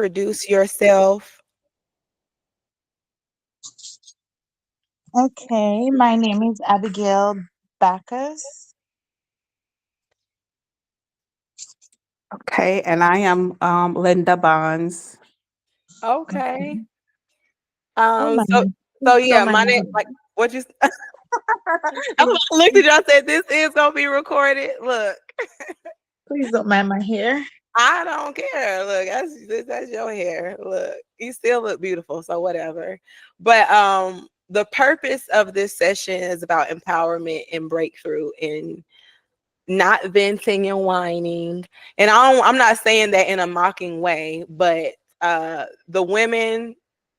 introduce yourself? Okay, my name is Abigail Bacchus. Okay, and I am Linda Bonds. Okay. Oh my, So please yeah, don't mind my my name, like, what you I looked at y'all, said this is gonna be recorded. Look, please don't mind my hair. I don't care. Look, that's your hair. Look, you still look beautiful, so whatever. But the purpose of this session is about empowerment and breakthrough and not venting and whining. And I'm not saying that in a mocking way, but the women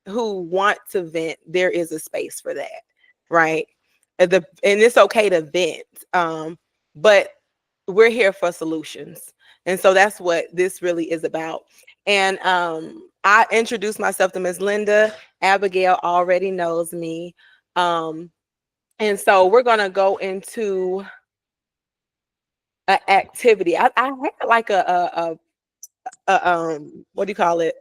who want to vent, there is a space for that, right? And it's okay to vent. But we're here for solutions. And so that's what this really is about. And I introduced myself to Miss Linda. Abigail already knows me. And so we're gonna go into an activity. I had like what do you call it?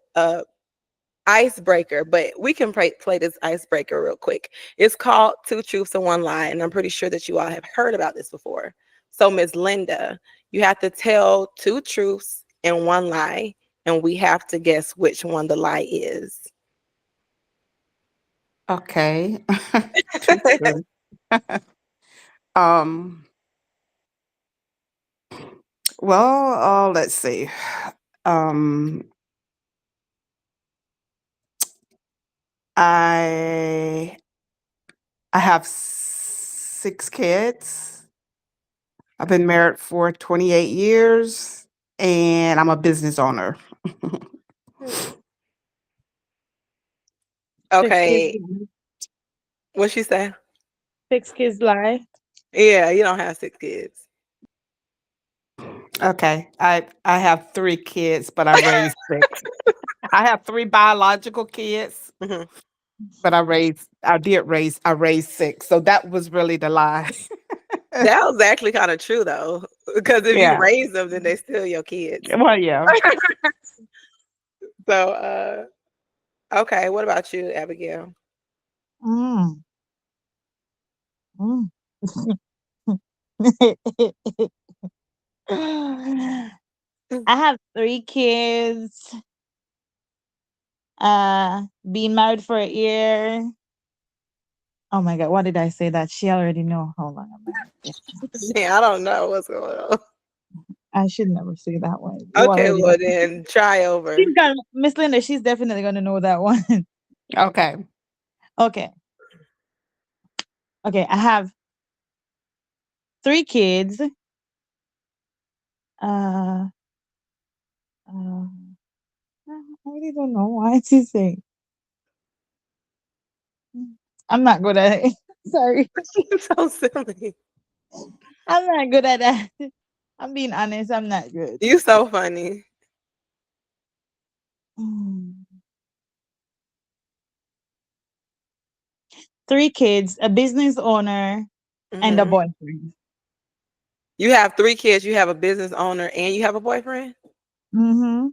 Icebreaker, but we can play this icebreaker real quick. It's called Two Truths and One Lie, and I'm pretty sure that you all have heard about this before. So, Ms. Linda, you have to tell two truths and one lie, and we have to guess which one the lie is. Okay. Too soon. um. Well, let's see. Um. I I have 6 kids. I've been married for 28 years, and I'm a business owner. Six kids, Okay, what she say? 6 kids lie. Yeah, you don't have 6 kids. Okay, I have 3 kids, but I raised 6. I have 3 biological kids, Mhm. but I raised 6. So that was really the lie. That was actually kind of true though, because if you Yeah. raise them, then they still your kids. Well, yeah. So, okay, what about you, Abigail? Mm. Mm. I have 3 kids. Been married for a year. Oh my God, what did I say that she already know? Hold on a minute. Yeah, I don't know what's going on. I should never say that one. You Okay, already well know. then try over. She's gonna, Miss Linda, she's definitely gonna know that one. Okay. Okay. Okay. I have 3 kids. Uh, uh I really don't know why she's saying. I'm not good at it. Sorry. So silly. I'm not good at that. I'm being honest, I'm not good. You so funny. Mm. 3 kids, a business owner, and a Hmm. boyfriend. You have 3 kids, you have a business owner, and you have a boyfriend? Mm-hmm.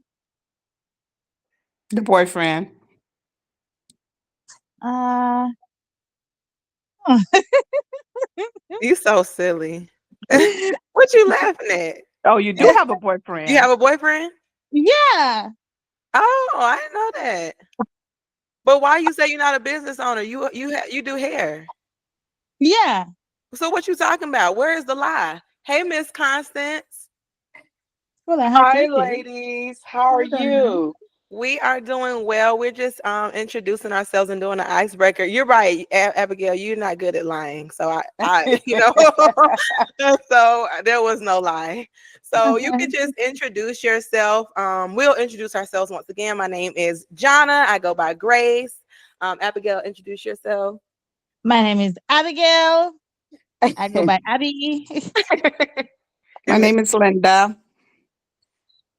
The boyfriend. Uh, You so silly. What you laughing at? Oh, you do have a You have boyfriend. a boyfriend? yeah. Oh, I didn't know that. But why you say you're not a business owner? You do hair. Yeah. So what you talking about? Where is the lie? Hey, Miss Constance. Well, I have Hi, 3 kids. ladies. How are Hold on. you? We are doing well. We're just introducing ourselves and doing an icebreaker. You're right, Abigail. You're not good at lying, so so there was no lie. So you can just introduce yourself. We'll introduce ourselves once again. My name is Johnna. I go by Grace. Abigail, introduce yourself. My name is Abigail. I go by Abby. My And Miss. name is Linda.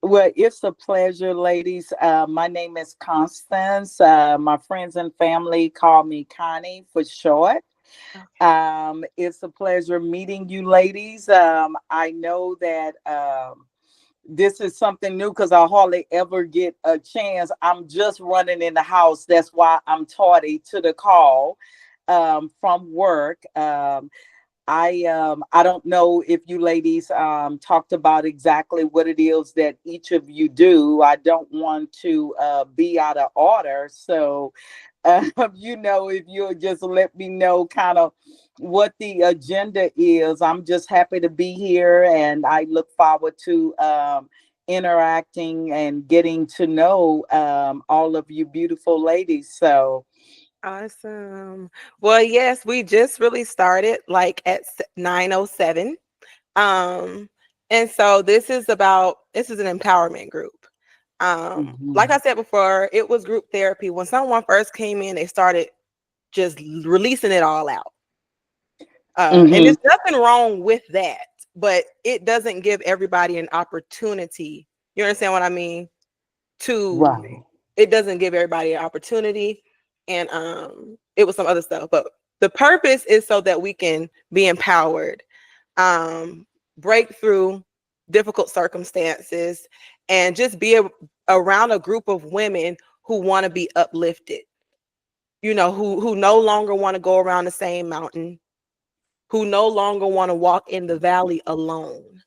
Well, it's a pleasure, ladies. My name is Constance. My friends and family call me Connie for short. It's a pleasure meeting you, ladies. I know that this is something new because I hardly ever get a chance. I'm just running in the house. That's why I'm tardy to the call from work. I don't know if you ladies talked about exactly what it is that each of you do. I don't want to be out of order. So, if you'll just let me know kind of what the agenda is. I'm just happy to be here, and I look forward to interacting and getting to know all of you beautiful ladies. So, Awesome. Well, yes, we just really started like at 9:07. Um, and so this is an empowerment group. Like I mhm. said before, it was group therapy. When someone first came in, they started just releasing it all out. And Mhm. there's nothing wrong with that, but it doesn't give everybody an opportunity. You understand what I mean? To Right. It doesn't give everybody an opportunity, and it was some other stuff, but the purpose is so that we can be empowered, um break through difficult circumstances, and just be around a group of women who want to be uplifted, who no longer want to go around the same mountain, who no longer want to walk in the valley alone.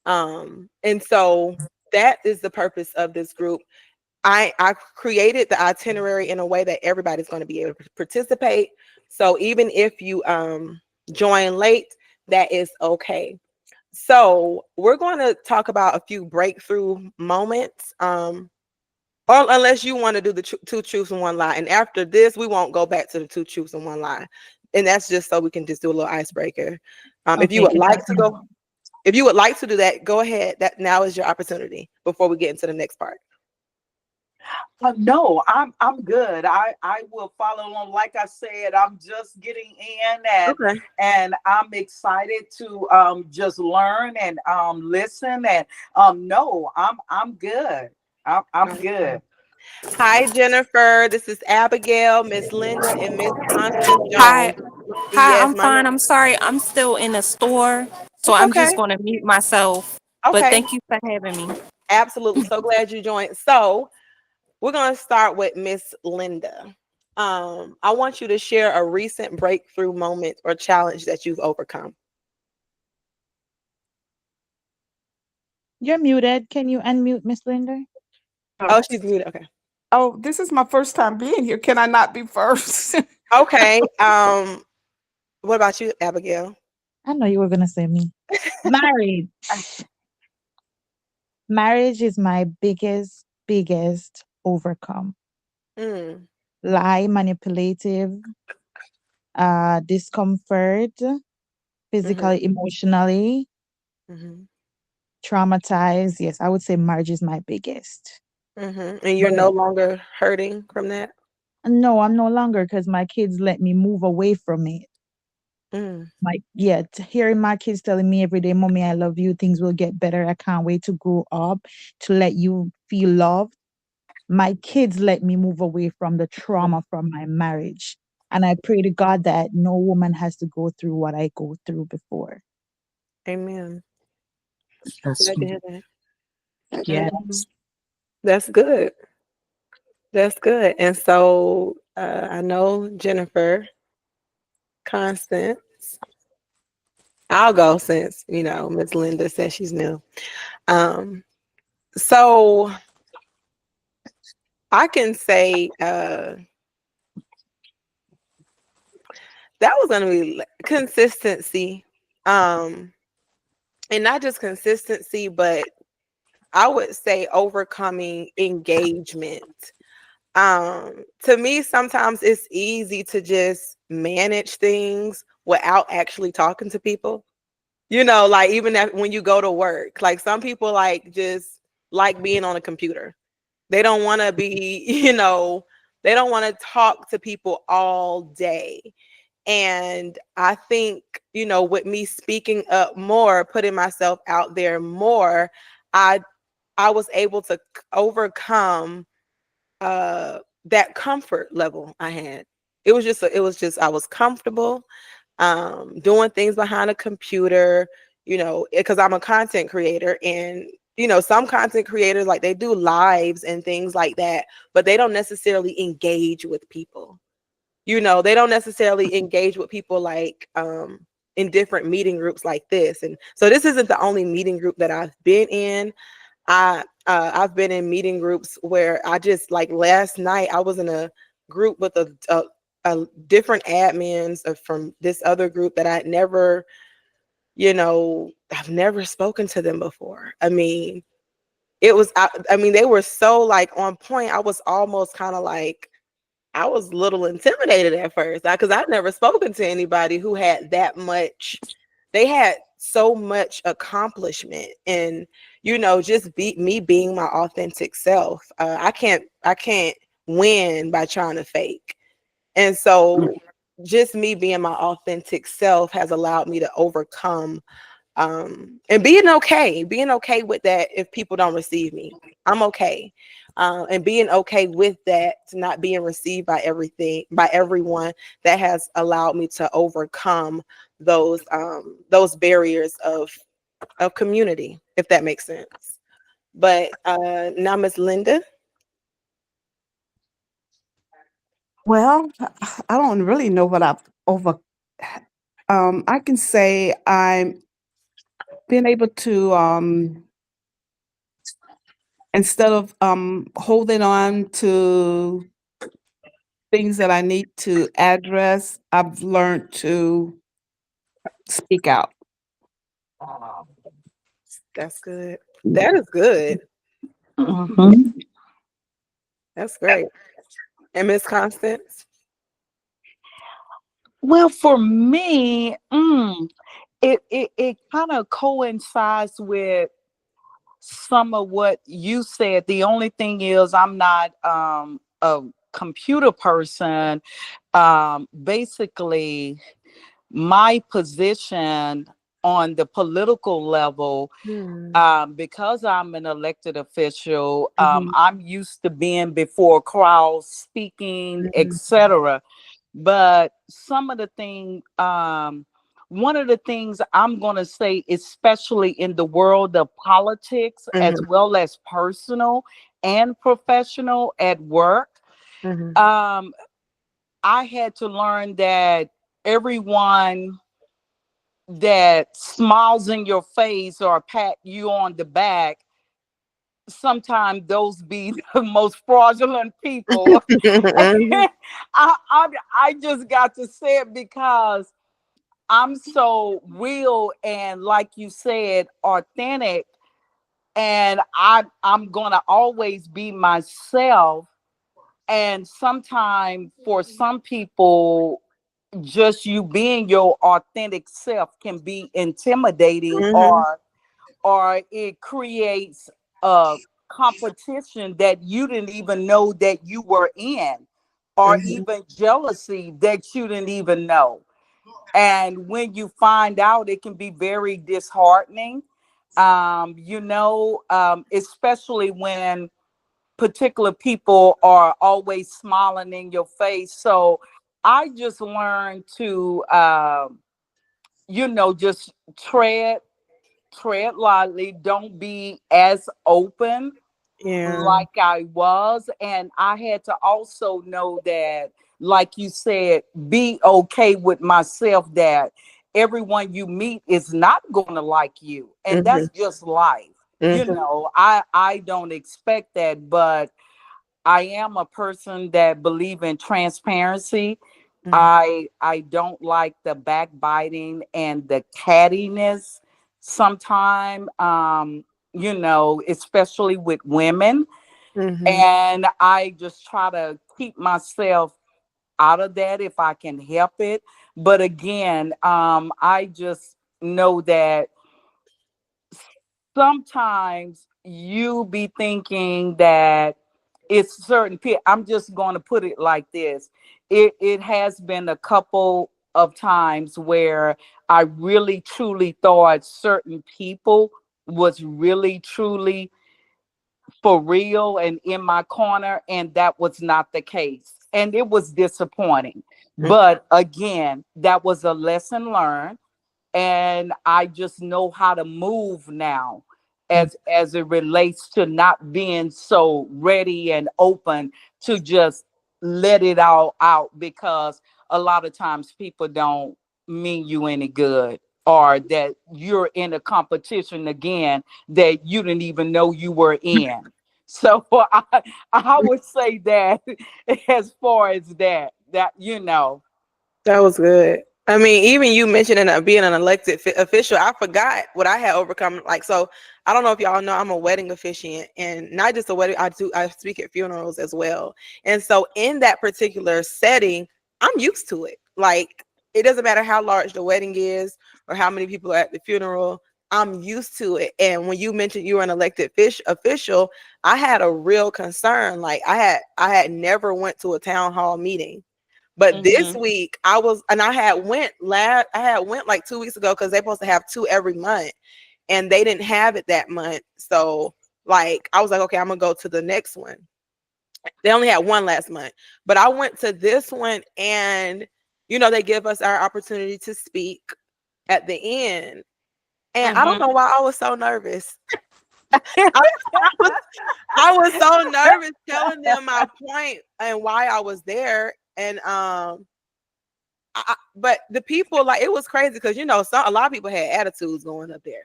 And so that is the purpose of this group. I created the itinerary in a way that everybody's going to be able to participate. So even if you join late, that is okay. So we're going to talk about a few breakthrough moments. Or unless you want to do the two truths and one lie. And after this, we won't go back to the two truths and one lie. And that's just so we can just do a little icebreaker. If you Okay, would can like to I? go, if you would like to do that, go ahead. That now is your opportunity before we get into the next part. No, I'm good. I will follow along. Like I said, I'm just getting in, and Okay. I'm excited to just learn and listen, and no, I'm good. I'm good. Hi, Jennifer. This is Abigail, Miss Linda, and Miss Constance Hi, Jones. hi, Yes, I'm my fine. name. I'm sorry. I'm still in the store, so It's I'm okay. just going to mute myself. But Okay. thank you for having me. Absolutely. So glad you joined. So we're going to start with Miss Linda. I want you to share a recent breakthrough moment or challenge that you've overcome. You're muted. Can you unmute Miss Linda? Oh, she's muted. Okay. Oh, this is my first time being here. Can I not be first? Okay. What about you, Abigail? I know you were gonna say me. Marriage. Marriage is my biggest overcome. Mm, Lie, manipulative, discomfort, mm-hmm, physically, emotionally, mm-hmm, traumatized. Yes, I would say marriage is my biggest. mm-hmm. And you're But no longer hurting from that? no, I'm no longer because my kids let me move away from it. Mm, Hearing my kids telling me every day, Mommy, I love you, things will get better. I can't wait to grow up to let you feel loved. My kids let me move away from the mm. trauma from my marriage. And I pray to God that no woman has to go through what I go through before. Amen. That's Glad to hear that. Mhm. yes. That's good. That's good. And so I know Jennifer, Constance. I'll go since, Miss Linda says she's new. Um, so I can say that was going to be consistency. And not just consistency, but I would say overcoming engagement. To me, sometimes it's easy to just manage things without actually talking to people. Like even when you go to work, like some people like just like being on a computer. They don't want to be, they don't want to talk to people all day. And I think, with me speaking up more, putting myself out there more, I I was able to overcome that comfort level I had. It was just I was comfortable doing things behind a computer, because I'm a content creator, and some content creators, like, they do lives and things like that, but they don't necessarily engage with people. They don't necessarily engage with people, like, in different meeting groups like this. And so this isn't the only meeting group that I've been in. I've been in meeting groups where I just, like, last night I was in a group with a different admins from this other group that I've never spoken to them before. I mean, they were so, like, on point. I was almost kind of like, I was a little intimidated at first because I've never spoken to anybody who had that much. They had so much accomplishment, and just me being my authentic self. I can't win by trying to fake, and so just me being my authentic self has allowed me to overcome, and being okay with that. If people don't receive me, I'm okay. And being okay with that, not being received by everyone, that has allowed me to overcome those barriers of community, if that makes sense. But now, Miss Linda. Well, I don't really know what I've over. I can say I'm being able to, instead of holding on to things that I need to address, I've learned to speak out. That's good. That is good. Mhm. That's great. And Miss Constance. Well, for me, it kind of coincides with some of what you said. The only thing is I'm not a computer person. Basically, my position on the political level, Hmm. because I'm an elected official, Mhm. I'm used to being before crowds, speaking, Mhm. etc. But some of the thing, one of the things I'm going to say, especially in the world of politics, as Mhm. well as personal and professional at work, Mhm. um, I had to learn that everyone that smiles in your face or pat you on the back, sometimes those be the most fraudulent people. Mhm. I just got to say it because I'm so real and, like you said, authentic, and I'm gonna always be myself. And sometimes for some people, just you being your authentic self can be intimidating, Mhm. or it creates a competition that you didn't even know that you were in, or Mhm. even jealousy that you didn't even know. And when you find out, it can be very disheartening. Especially when particular people are always smiling in your face. So I just learned to, just tread lightly. Don't be as open Yeah. like I was. And I had to also know that, like you said, be okay with myself, that everyone you meet is not going to like you. And Mhm. that's just life. Mhm. I don't expect that, but I am a person that believe in transparency. Mhm. I don't like the backbiting and the cattiness sometime, especially with women. Mhm. And I just try to keep myself out of that if I can help it. But again, I just know that sometimes you be thinking that it's certain people. I'm just going to put it like this. It has been a couple of times where I really truly thought certain people was really truly for real and in my corner, and that was not the case. And it was disappointing. Mhm. But again, that was a lesson learned, and I just know how to move now. as it relates to not being so ready and open to just let it all out, because a lot of times people don't mean you any good, or that you're in a competition again that you didn't even know you were in. So I would say that as far as that. That was good. I mean, even you mentioning being an elected official, I forgot what I had overcome. Like, so I don't know if y'all know, I'm a wedding officiant, and not just a wedding. I speak at funerals as well. And so in that particular setting, I'm used to it. Like, it doesn't matter how large the wedding is or how many people are at the funeral. I'm used to it. And when you mentioned you were an elected official, I had a real concern. Like, I had never went to a town hall meeting, but this Hmm. week I was, and I had went like 2 weeks ago because they're supposed to have two every month, and they didn't have it that month. So like I was like, okay, I'm gonna go to the next one. They only had one last month, but I went to this one, and they give us our opportunity to speak at the end, and I don't Hmm. know why I was so nervous. I, I was I was so nervous telling them my point and why I was there, and but the people, like, it was crazy because a lot of people had attitudes going up there,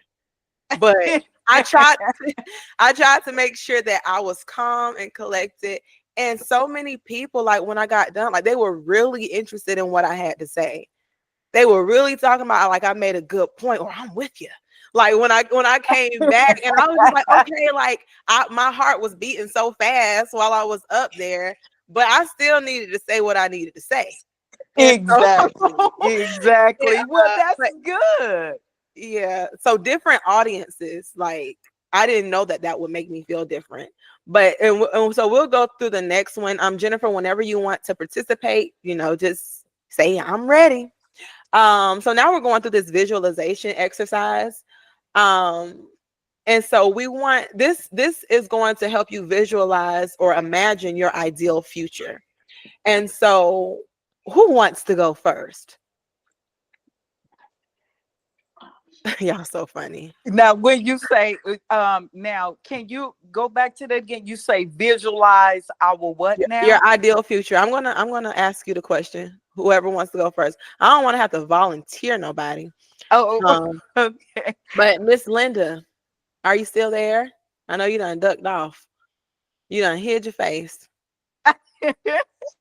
but I tried I tried to make sure that I was calm and collected. And so many people, like, when I got done, like, they were really interested in what I had to say. They were really talking about, like, I made a good point, or I'm with you. Like, when I came back, and I was just like, okay, like, my heart was beating so fast while I was up there, but I still needed to say what I needed to say. And so Exactly. yeah, Exactly. Well, that's but good. yeah, so different audiences, like, I didn't know that that would make me feel different. But and so we'll go through the next one. Jennifer, whenever you want to participate, just say I'm ready. So now we're going through this visualization exercise. Um, and so we want this is going to help you visualize or imagine your ideal future. And so who wants to go first? Y'all so funny. Now, when you say, now, can you go back to that again? You say visualize our what Your now? ideal future. I'm gonna ask you the question. Whoever wants to go first. I don't want to have to volunteer nobody. Oh, Um, okay. but Miss Linda, are you still there? I know you done ducked off. You done hid your face.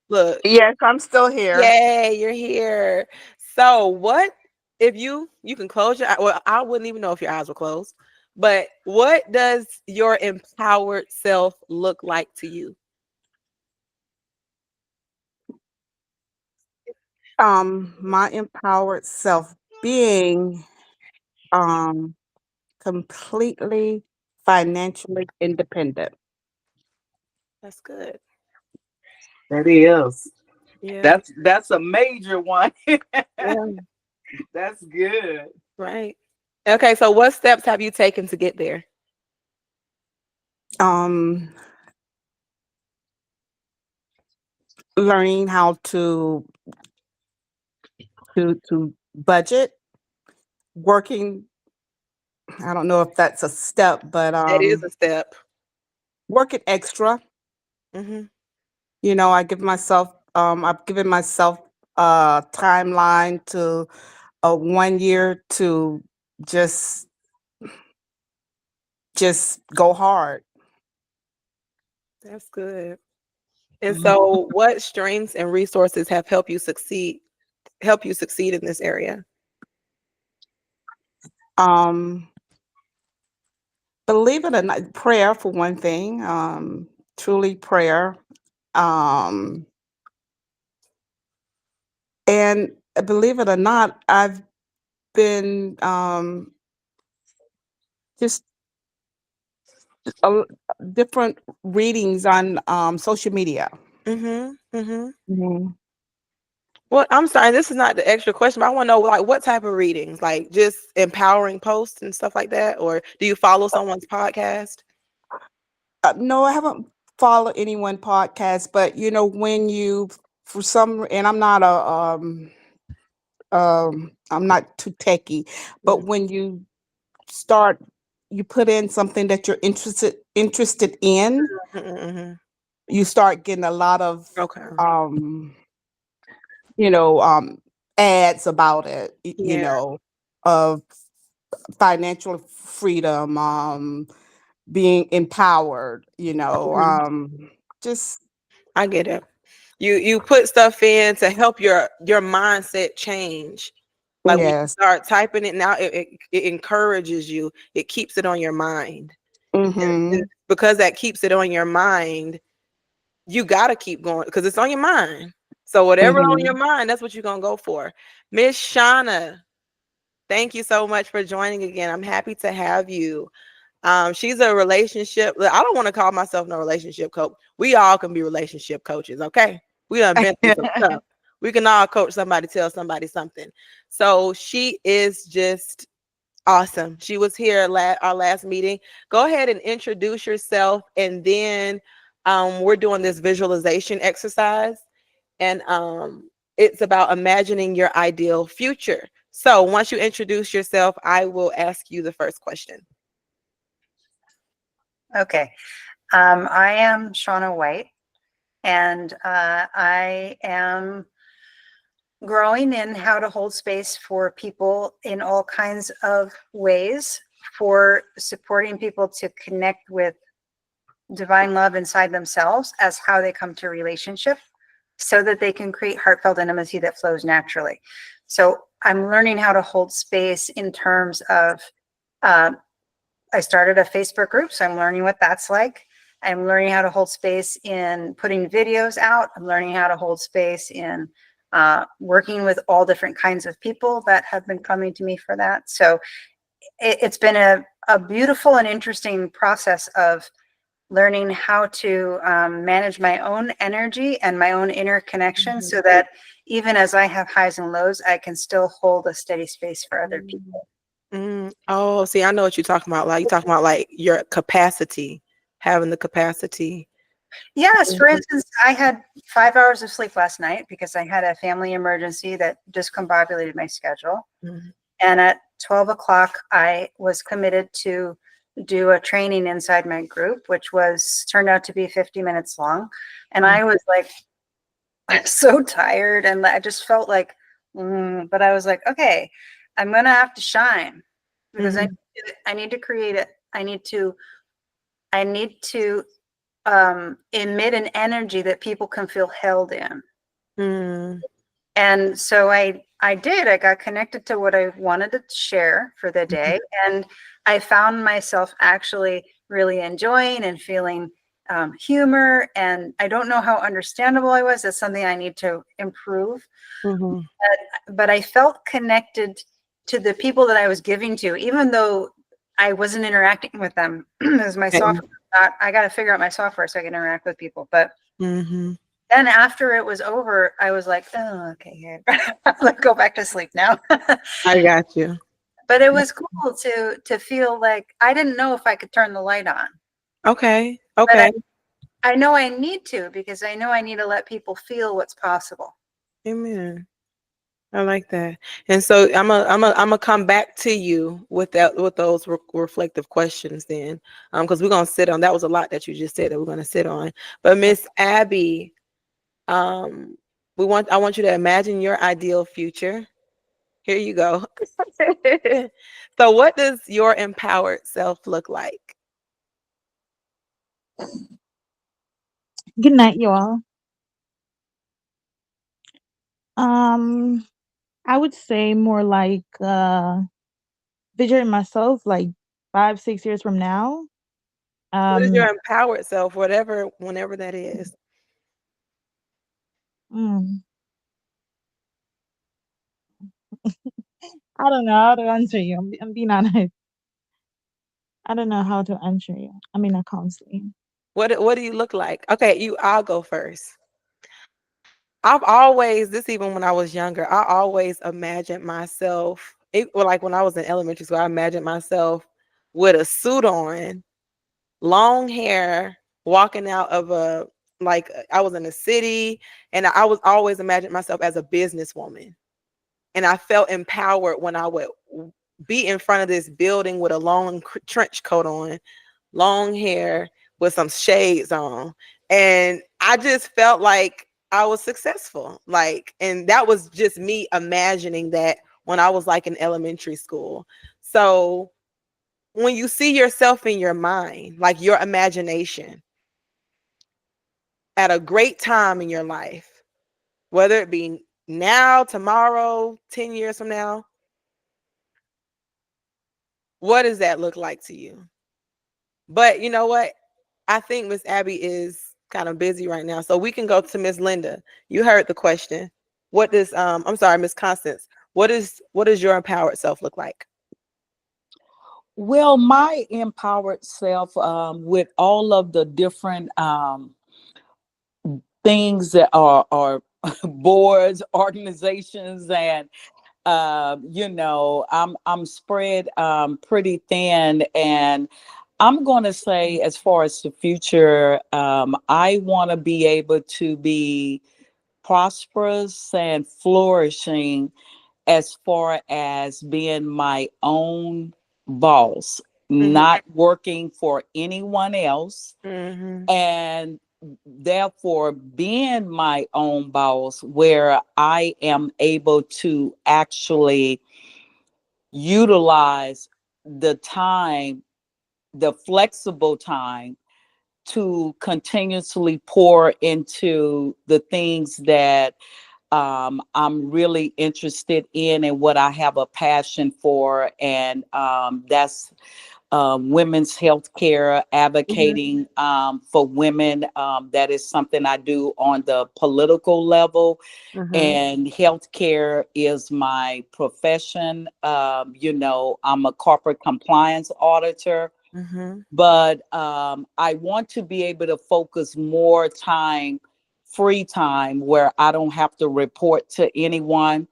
Look, Yes, I'm still here. yay, you're here. So what if you can close your eye? Well, I wouldn't even know if your eyes were closed. But what does your empowered self look like to you? My empowered self being um completely financially independent. That's good. That is. Yeah. That's a major one. Yeah. That's good. Right. Okay, so what steps have you taken to get there? Um, Learning how to budget, working. I don't know if that's a step, but That is a step. working extra. Hmm. I've given myself a timeline to a 1 year to just just go hard. That's good. And Mhm. so what strengths and resources have help you succeed in this area? Um, Believe it or not, prayer for one thing. Truly prayer. Um, and believe it or not, I've been just a, different readings on social media. Mhm. Mhm. Mhm. Well, I'm sorry, this is not the extra question, but I want to know, like, what type of readings? Like, just empowering posts and stuff like that, or do you follow someone's podcast? No, I haven't followed anyone podcast, but when you for some, and I'm not too techy, but Mhm. when you start you put in something that you're interested in, Mm-hmm. you start getting a lot of Okay. you know, ads about it, you Yeah, know, of financial freedom, being empowered, you know, Mhm. just I get it. You put stuff in to help your mindset change. Like when you yes. start typing it now, it encourages you. It keeps it on your mind. And Mm-hmm. because that keeps it on your mind, you got to keep going because it's on your mind. So whatever on your Mm-hmm. mind, that's what you're gonna go for. Miss Shauna, thank you so much for joining again. I'm happy to have you. She's a relationship. I don't want to call myself no relationship coach. We all can be relationship coaches, okay? We done been through some stuff. We can all coach somebody, tell somebody something. So she is just awesome. She was here at our last meeting. Go ahead and introduce yourself, and then we're doing this visualization exercise, and it's about imagining your ideal future. So once you introduce yourself, I will ask you the first question. Okay. I am Shauna White, and I am growing in how to hold space for people in all kinds of ways, for supporting people to connect with divine love inside themselves as how they come to relationship so that they can create heartfelt intimacy that flows naturally. So I'm learning how to hold space in terms of I started a Facebook group, so I'm learning what that's like. I'm learning how to hold space in putting videos out. I'm learning how to hold space in working with all different kinds of people that have been coming to me for that. So it's been a beautiful and interesting process of learning how to manage my own energy and my own inner connection so that even as I have highs and lows, I can still hold a steady space for other people. Oh, see, I know what you're talking about. Like you're talking about like your capacity, having the capacity. Yes, for instance, I had 5 hours of sleep last night because I had a family emergency that discombobulated my schedule. Mhm. And at 12 o'clock, I was committed to do a training inside my group, which was turned out to be 50 minutes long. And I was like, I'm so tired. And I just felt like, but I was like, okay, I'm going to have to shine because Mhm. I need to create it. I need to emit an energy that people can feel held in. Mm. And so I did. I got connected to what I wanted to share for the day. And I found myself actually really enjoying and feeling humor. And I don't know how understandable I was. That's something I need to improve. Mhm. But I felt connected to the people that I was giving to, even though I wasn't interacting with them. Because my software, I got to figure out my software so I can interact with people. But Mhm. then after it was over, I was like, oh, okay, let's go back to sleep now. I got you. But it was cool to feel like I didn't know if I could turn the light on. Okay. But Okay. I know I need to because I know I need to let people feel what's possible. Amen. I like that. And so I'm gonna come back to you with those reflective questions then, because we're gonna sit on that was a lot that you just said that we're gonna sit on. But Miss Abby, um, I want you to imagine your ideal future. Here you go. So, what does your empowered self look like? Good night, y'all. Um, I would say more like visualizing myself like 5, 6 years from now. What is your Um, empowered self, whenever that is? mm, I don't know how to answer you. I'm being honest. I don't know how to answer you. I mean, a counseling. What do you look like? Okay, I'll go first. I've always, this even when I was younger, I always imagined myself, like when I was in elementary school, I imagined myself with a suit on, long hair, walking out of I was in a city, and I was always imagined myself as a businesswoman. And I felt empowered when I would be in front of this building with a long trench coat on, long hair with some shades on. And I just felt like I was successful. Like, and that was just me imagining that when I was like in elementary school. So when you see yourself in your mind, like your imagination, at a great time in your life, whether it be now, tomorrow, 10 years from now, what does that look like to you? But you know what? I think Miss Abby is kind of busy right now. So we can go to Miss Linda. You heard the question. What does I'm sorry, Miss Constance, what does your empowered self look like? Well, my empowered self, with all of the different things that are boards, organizations, and I'm spread pretty thin, and I'm going to say, as far as the future, I want to be able to be prosperous and flourishing as far as being my own boss, Mhm. not working for anyone else, Mhm. and therefore being my own boss, where I am able to actually utilize the time, the flexible time, to continuously pour into the things that I'm really interested in and what I have a passion for. And that's women's health care, Mhm. advocating for women. That is something I do on the political level. Mhm. And healthcare is my profession. I'm a corporate compliance auditor, Mhm. but I want to be able to focus more time, free time, where I don't have to report to anyone.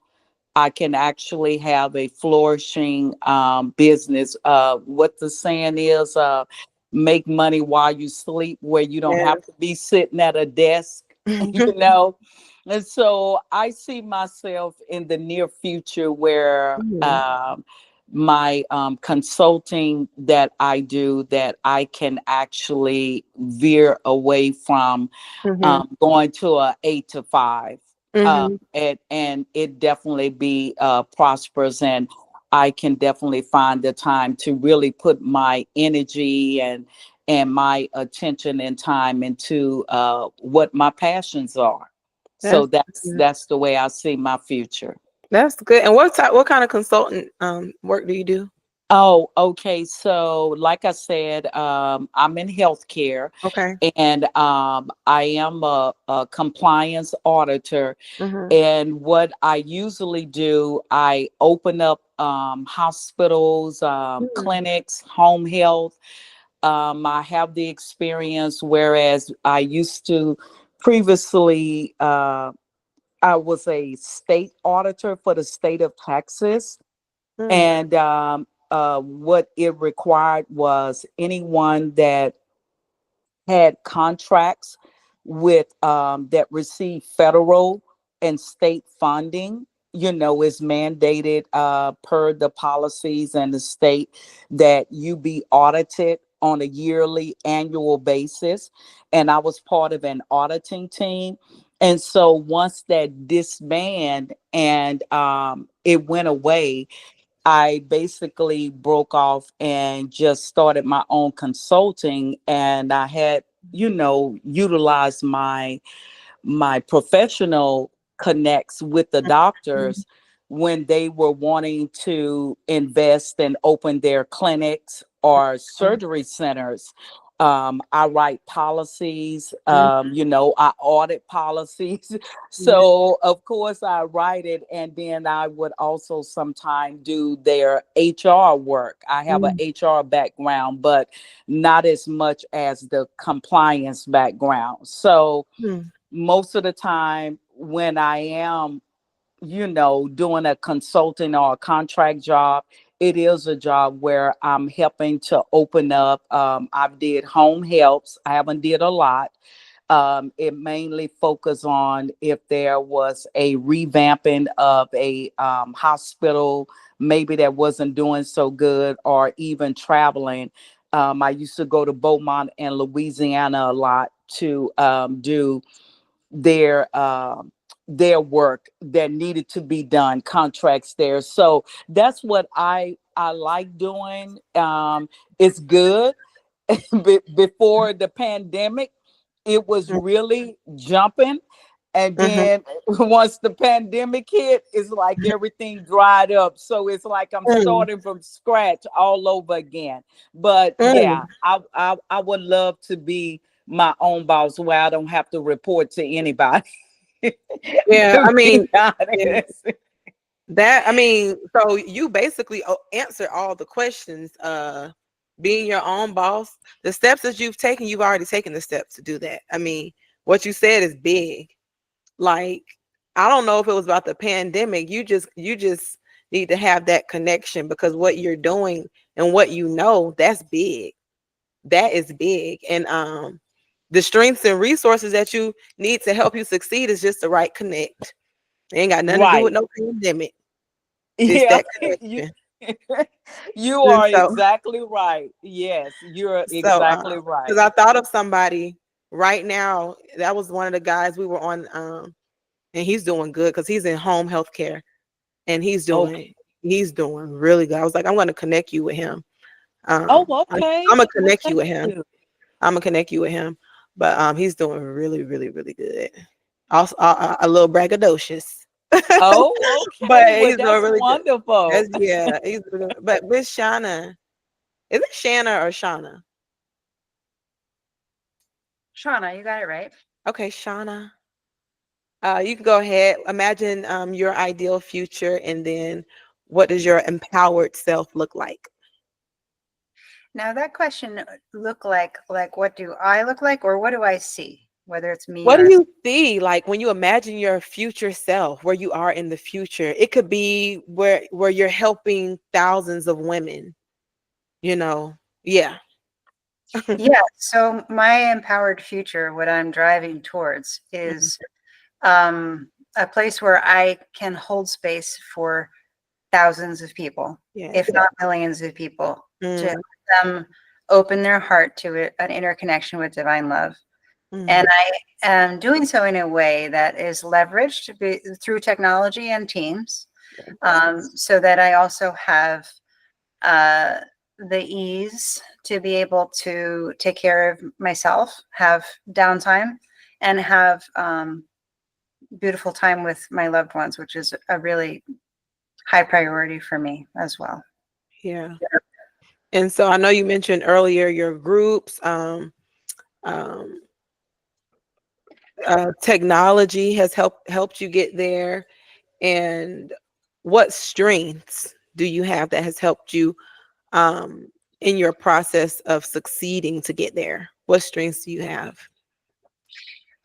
I can actually have a flourishing business. What the saying is, make money while you sleep, where you don't have to Yes. be sitting at a desk, you know. And so I see myself in the near future where Mhm. my consulting that I do, that I can actually veer away from Mhm. going to a 8 to 5, Mhm. and it definitely be prosperous, and I can definitely find the time to really put my energy and my attention and time into what my passions are. So That's that's good. that's the way I see my future. That's good. And what kind of consultant work do you do? Oh, okay. So, like I said, I'm in healthcare, Okay. and I am a compliance auditor. Mhm. And what I usually do, I open up hospitals, Mhm. clinics, home health. I have the experience, whereas I used to previously, I was a state auditor for the state of Texas. Mm. And what it required was anyone that had contracts with that received federal and state funding, is mandated per the policies and the state, that you be audited on a yearly annual basis. And I was part of an auditing team. And so once that disbanded and it went away, I basically broke off and just started my own consulting, and I had, utilized my professional connects with the Mhm. doctors when they were wanting to invest and open their clinics or surgery centers. I write policies, Mhm. I audit policies. Yeah. So, of course, I write it, and then I would also sometimes do their HR work. I have an Mhm. HR background, but not as much as the compliance background. So, Mhm. most of the time when I am, doing a consulting or a contract job, it is a job where I'm helping to open up. I've did home helps. I haven't did a lot. It mainly focused on if there was a revamping of a hospital, maybe that wasn't doing so good, or even traveling. I used to go to Beaumont and Louisiana a lot to do their work that needed to be done, contracts there. So that's what I like doing. It's good. Before the pandemic, it was really jumping. And Mhm. then once the pandemic hit, it's like everything dried up. So it's like I'm Mm, starting from scratch all over again. But yeah, mm. I would love to be my own boss where I don't have to report to anybody. Yeah, To I mean, be yeah, honest. that I mean, so you basically answer all the questions. Being your own boss, the steps that you've taken, you've already taken the steps to do that. I mean, what you said is big. Like, I don't know if it was about the pandemic. You just need to have that connection, because what you're doing and what you know, that's big. That is big. And the strengths and resources that you need to help you succeed is just the right connect. It ain't got nothing to do with Right. no pandemic. It's Yeah. that You connection. you And are so exactly right. Yes, you're so exactly because right. I thought of somebody right now. That was one of the guys we were on, and he's doing good because he's in home health care, and Okay. he's doing really good. I was like, I'm going to connect you with him. Oh, I'm okay. gonna Well, connect you thank with him. you. I'm gonna connect you with him. But he's doing really, really, really good. Also, a little braggadocious, Oh, but okay. Well, he's doing that's really good. wonderful. That's yeah. He's really good. But Miss Shauna, is it Shanna or Shauna? Shauna, you got it right. Okay, Shauna. You can go ahead. Imagine your ideal future, and then what does your empowered self look like? Now that question look like what do I look like or what do I see? Whether it's me What do or you see, like, when you imagine your future self, where you are in the future? It could be where you're helping thousands of women, you know. Yeah. yeah, so my empowered future, what I'm driving towards Mhm. is a place where I can hold space for thousands of people, if Yes. not millions of people, to Mm, help them open their heart to an interconnection with divine love. And mm, I am doing so in a way that is leveraged through technology and teams, so that I also have uh, the ease to be able to take care of myself, have downtime, and have beautiful time with my loved ones, which is a really high priority for me as well. yeah. And so I know you mentioned earlier your groups, um, technology has helped you get there. And what strengths do you have that has helped you um, in your process of succeeding to get there? What strengths do you have?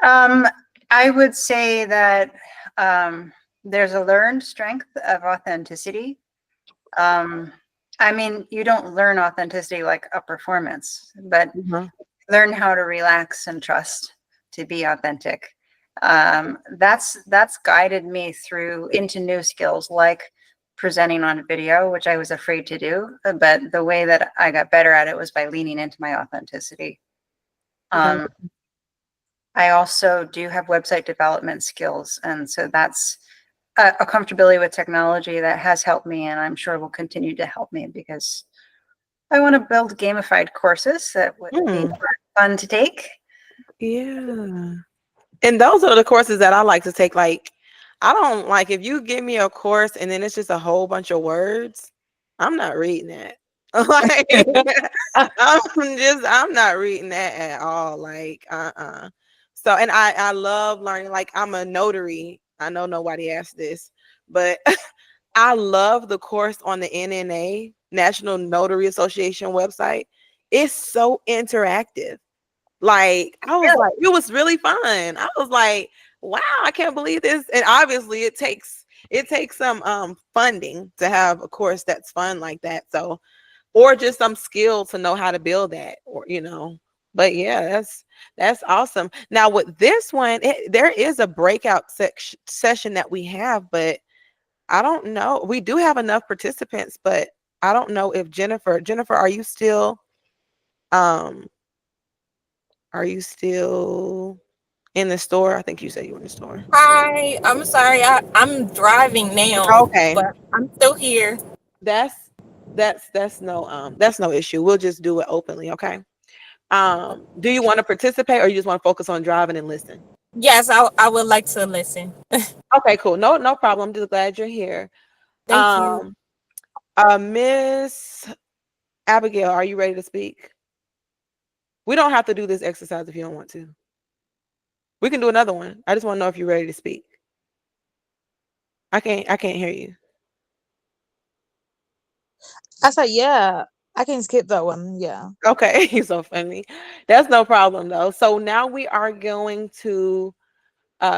Um, I would say that there's a learned strength of authenticity. Um, I mean, you don't learn authenticity like a performance, but Mhm. learn how to relax and trust to be authentic. That's guided me through into new skills like presenting on video, which I was afraid to do. But the way that I got better at it was by leaning into my authenticity. Okay. Um, I also do have website development skills, and so that's a comfortability with technology that has helped me, and I'm sure will continue to help me because I want to build gamified courses that would be Mm, fun to take. yeah. And those are the courses that I like to take. Like, I don't like if you give me a course and then it's just a whole bunch of words, I'm not reading that. Like, I'm not reading that at all. Like, So, and I love learning. Like, I'm a notary. I know nobody asked this, but I love the course on the NNA, National Notary Association website. It's so interactive. Like, I was like, it was really fun. I was like, wow, I can't believe this. And obviously it takes some funding to have a course that's fun like that. So, or just some skill to know how to build that, or But yeah, that's awesome. Now with this one, there is a breakout session that we have, but I don't know. We do have enough participants, but I don't know if Jennifer, um are you still in the store? I think you said you were in the store. Hi, I'm sorry. I'm driving now, Okay. but I'm still here. That's that's no issue. We'll just do it openly, okay? Do you want to participate or you just want to focus on driving and listen? Yes, I would like to listen. Okay, cool. No problem. I'm just glad you're here. Thank you. Um Miss Abigail, are you ready to speak? We don't have to do this exercise if you don't want to. We can do another one. I just want to know if you're ready to speak. I can't hear you. I said, yeah, I can skip that one. Yeah. Okay, you're so funny. That's no problem though. So now we are going to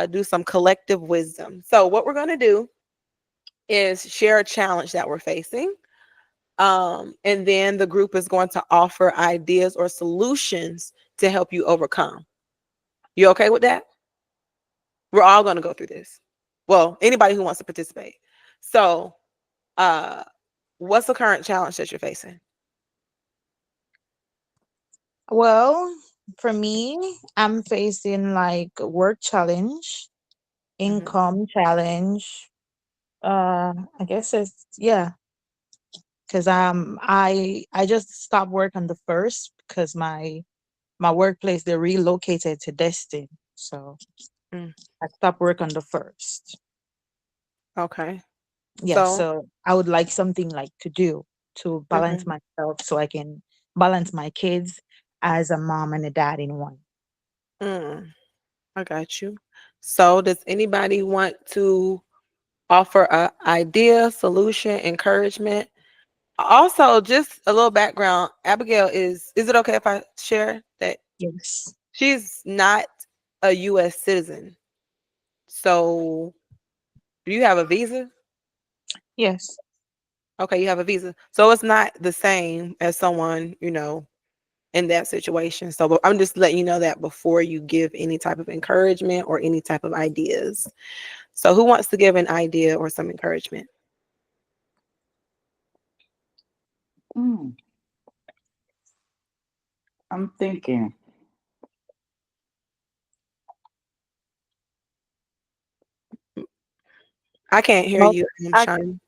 do some collective wisdom. So what we're going to do is share a challenge that we're facing. And then the group is going to offer ideas or solutions to help you overcome. You okay with that? We're all going to go through this. Well, anybody who wants to participate. So, what's the current challenge that you're facing? Well, for me, I'm facing like work challenge, Mhm. income challenge. I guess it's yeah, because I just stopped work on the first because my workplace they relocated to Destin, so Mm, I stopped work on the first. okay. Yeah, So, so I would like something like to do to balance mhm, myself so I can balance my kids as a mom and a dad in one. mm, I got you. So, does anybody want to offer a idea, solution, encouragement? Also, just a little background. Abigail is it okay if I share that Yes. she's not a US citizen? So, do you have a visa? Yes. Okay, you have a visa. So it's not the same as someone, in that situation. So but I'm just letting you know that before you give any type of encouragement or any type of ideas. So who wants to give an idea or some encouragement? Mm, I'm thinking. I can't hear Well, you, I, Shine.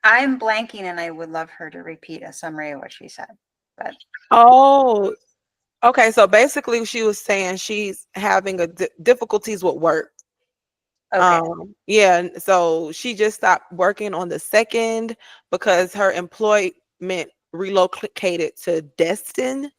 I'm blanking and I would love her to repeat a summary of what she said. But Oh, okay. So basically, she was saying she's having difficulties with work. okay. Yeah, and so she just stopped working on the second because her employment relocated to Destin,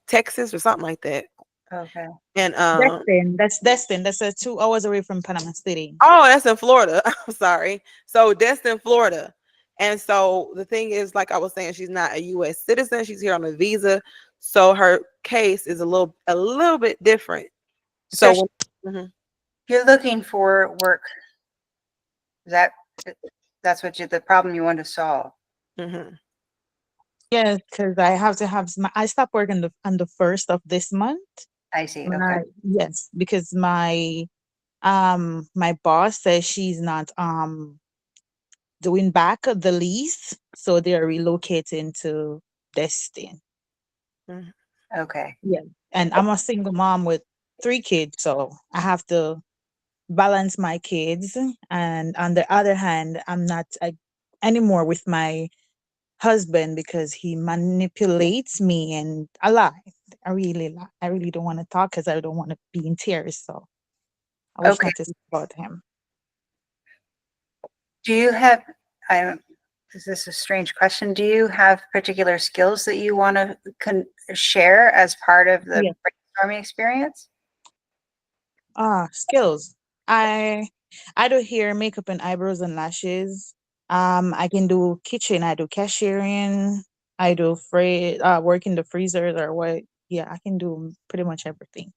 Texas or something like that. Okay. And Destin, that's Destin. That's 2 hours away from Panama City. oh, that's in Florida. I'm sorry. So Destin, Florida. And so the thing is, like I was saying, she's not a US citizen. She's here on a visa. So her case is a little bit different. So So mhm, you're looking for work. That that's what the problem you want to solve. mhm, Yes, because I have to have I stopped working on the first of this month. I see. Okay. Yes, because my boss says she's not doing back the lease, so they're relocating to Destin. mhm. Okay. Yeah. And I'm a single mom with 3 kids, so I have to balance my kids. And on the other hand, I'm not anymore with my husband because he manipulates me and I lie. I really don't want to talk because I don't want to be in tears. So I wish Okay. not to speak about him. Do you have, I don't, is this a strange question? Do you have particular skills that you want to share as part of the Yeah. brainstorming experience? Skills. I I do hair, makeup, and eyebrows and lashes. I can do kitchen. I do cashiering. I do work in the freezers or what. Yeah, I can do pretty much everything.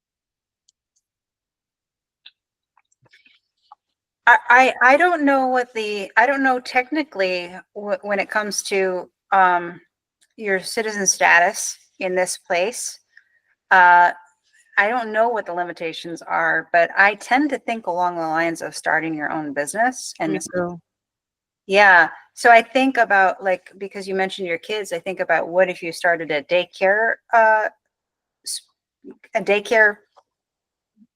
I don't know I don't know technically when it comes to your citizen status in this place. I don't know what the limitations are, but I tend to think along the lines of starting your own business. Me And too. yeah, so I think about, like, because you mentioned your kids, I think about what if you started a daycare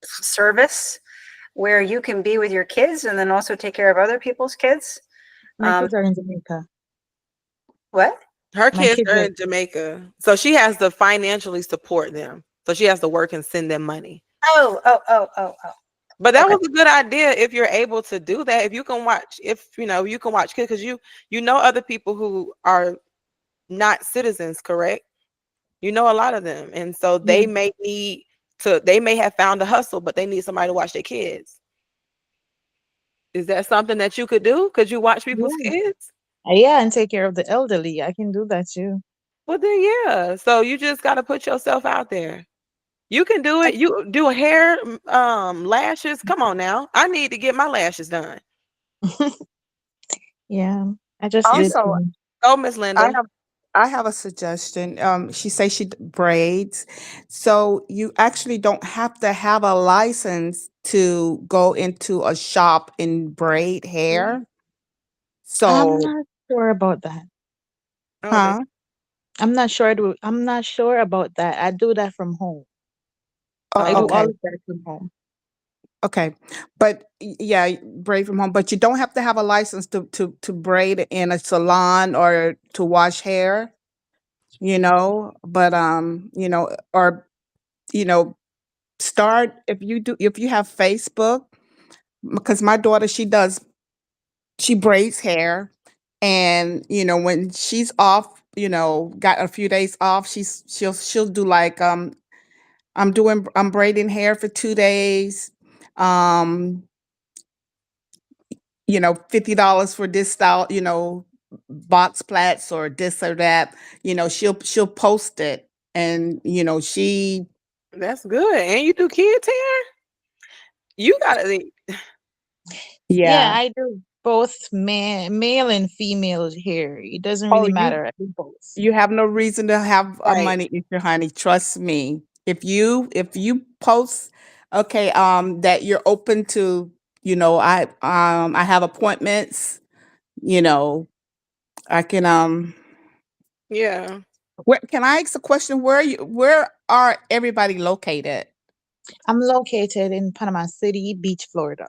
service where you can be with your kids and then also take care of other people's kids. My kids are in Jamaica. What? Her My kids kids are are in Jamaica, so she has to financially support them. So she has to work and send them money. Oh. But that Okay. was a good idea if you're able to do that. If you can watch, if you know, you can watch kids because you know other people who are not citizens, correct? You know a lot of them, and so yeah, they may need to. They may have found a hustle, but they need somebody to watch their kids. Is that something that you could do? Could you watch people's yeah. kids? Yeah, and take care of the elderly. I can do that too. Well, then yeah. So you just got to put yourself out there. You can do it. You do a hair, lashes. Come on now. I need to get my lashes done. Yeah, I just did. Also, Oh, Miss I Linda. have I have a suggestion. She says she braids, so you actually don't have to have a license to go into a shop and braid hair. I'm So, not sure about that. Oh, that's huh? I'm not sure about that. I do that from home. I do oh, all Okay, of that from home. okay, but yeah, braid from home. But you don't have to have a license to braid in a salon or to wash hair. But or you know, start if you have Facebook, because my daughter, she braids hair, and when she's off, got a few days off, she'll do like, I'm braiding hair for 2 days, um $50 for this style, box plats or this or that. She'll post it, and that's good. And you do kids hair? You gotta think. Yeah, yeah. I do both male and female here. It doesn't Oh, really matter. I do both. you have no reason to have a Right. money issue, honey. Trust me. If you post, okay, that you're open to, I have appointments, you know, I can Yeah. where can I ask a question? Where are everybody located? I'm located in Panama City Beach, Florida.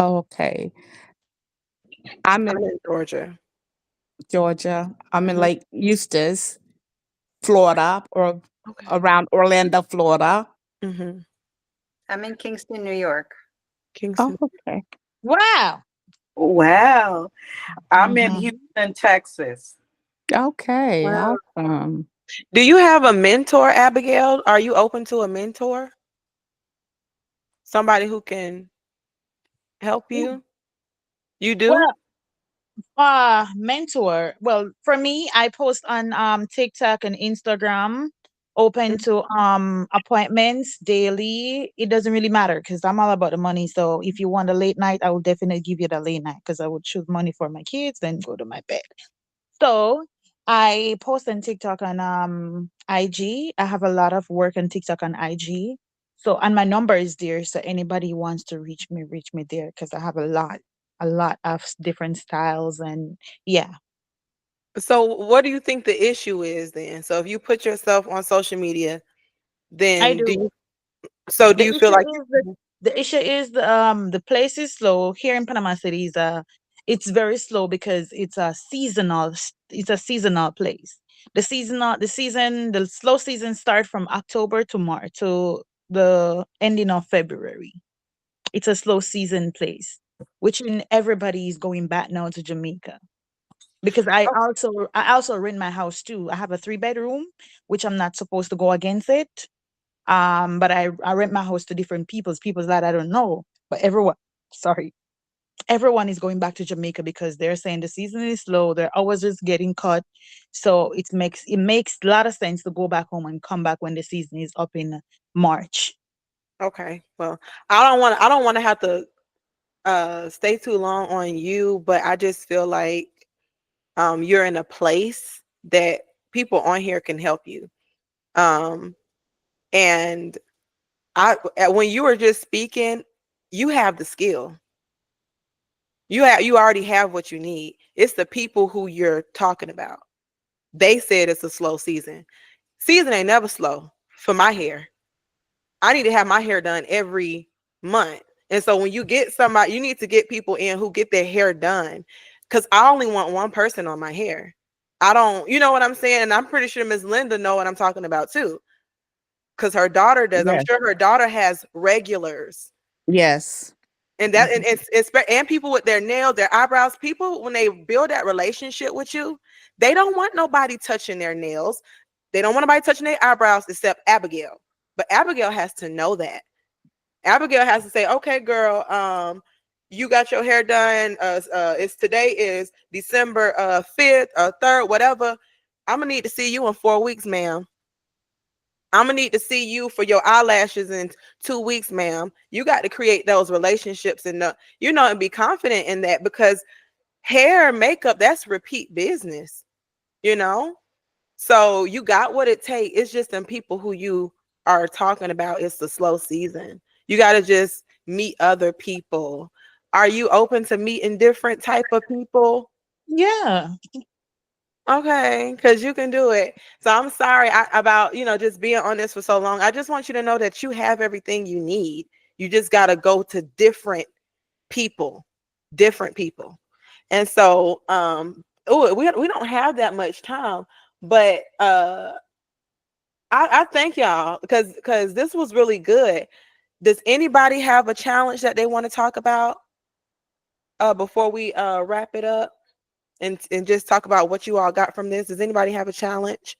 Okay. I'm in I'm in Georgia. Georgia. I'm in Mhm. Lake Eustis, Florida, or Okay. around Orlando, Florida. Mhm. I'm in Kingston, New York. Oh, Kingston. okay. Wow. Wow. I'm in Hmm. Houston, Texas. Okay, Wow. awesome. Do you have a mentor, Abigail? Are you open to a mentor? Somebody who can help you? You do? Well, mentor. Well, for me, I post on TikTok and Instagram, open Mhm. to appointments daily. It doesn't really matter because I'm all about the money. So if you want a late night, I will definitely give you the late night because I would choose money for my kids, then go to my bed. So I post on TikTok and IG. I have a lot of work on TikTok and IG. So and my number is there. So anybody wants to reach me there because I have a lot of different styles and yeah, So what do you think the issue is then? So if you put yourself on social media, I then do. do The you feel issue like is the issue is the place is slow here in Panama City. Is it's very slow because it's a seasonal place. The slow season start from October to March to the ending of February. It's a slow season place, which means everybody is going back now to Jamaica. Because I also rent my house too. I have a 3 bedroom, which I'm not supposed to go against it. But I rent my house to different peoples that I don't know. But sorry, everyone is going back to Jamaica because they're saying the season is slow, their hours is getting cut. So it makes a lot of sense to go back home and come back when the season is up in March. okay, well, I don't want to have to stay too long on you, but I just feel like you're in a place that people on here can help you. And when you were just speaking, you have the skill. You already have what you need. It's the people who you're talking about. They said it's a slow season. Season ain't never slow for my hair. I need to have my hair done every month. And so when you get somebody, you need to get people in who get their hair done. Because I only want one person on my hair. I don't, you know what I'm saying? And I'm pretty sure Miss Linda know what I'm talking about too. Because her daughter does. I'm Yes. sure her daughter has regulars. Yes. And that and it's and people with their nails, their eyebrows, people when they build that relationship with you, they don't want nobody touching their nails. They don't want nobody touching their eyebrows except Abigail. But Abigail has to know that. Abigail has to say, okay, girl, you got your hair done. It's today is December 5th or 3rd, whatever. I'm gonna need to see you in 4 weeks, ma'am. I'm gonna need to see you for your eyelashes in 2 weeks, ma'am. You got to create those relationships and and be confident in that, because hair and makeup, that's repeat business, you know. So you got what it takes. It's just them people who you are talking about. It's the slow season. You got to just meet other people. Are you open to meeting different type of people? Yeah. Okay, because you can do it. So I'm sorry about just being on this for so long. I just want you to know that you have everything you need. You just got to go to people, different people. And so we don't have that much time, but I thank y'all because this was really good. Does anybody have a challenge that they want to talk about before we wrap it up and just talk about what you all got from this? Does anybody have a challenge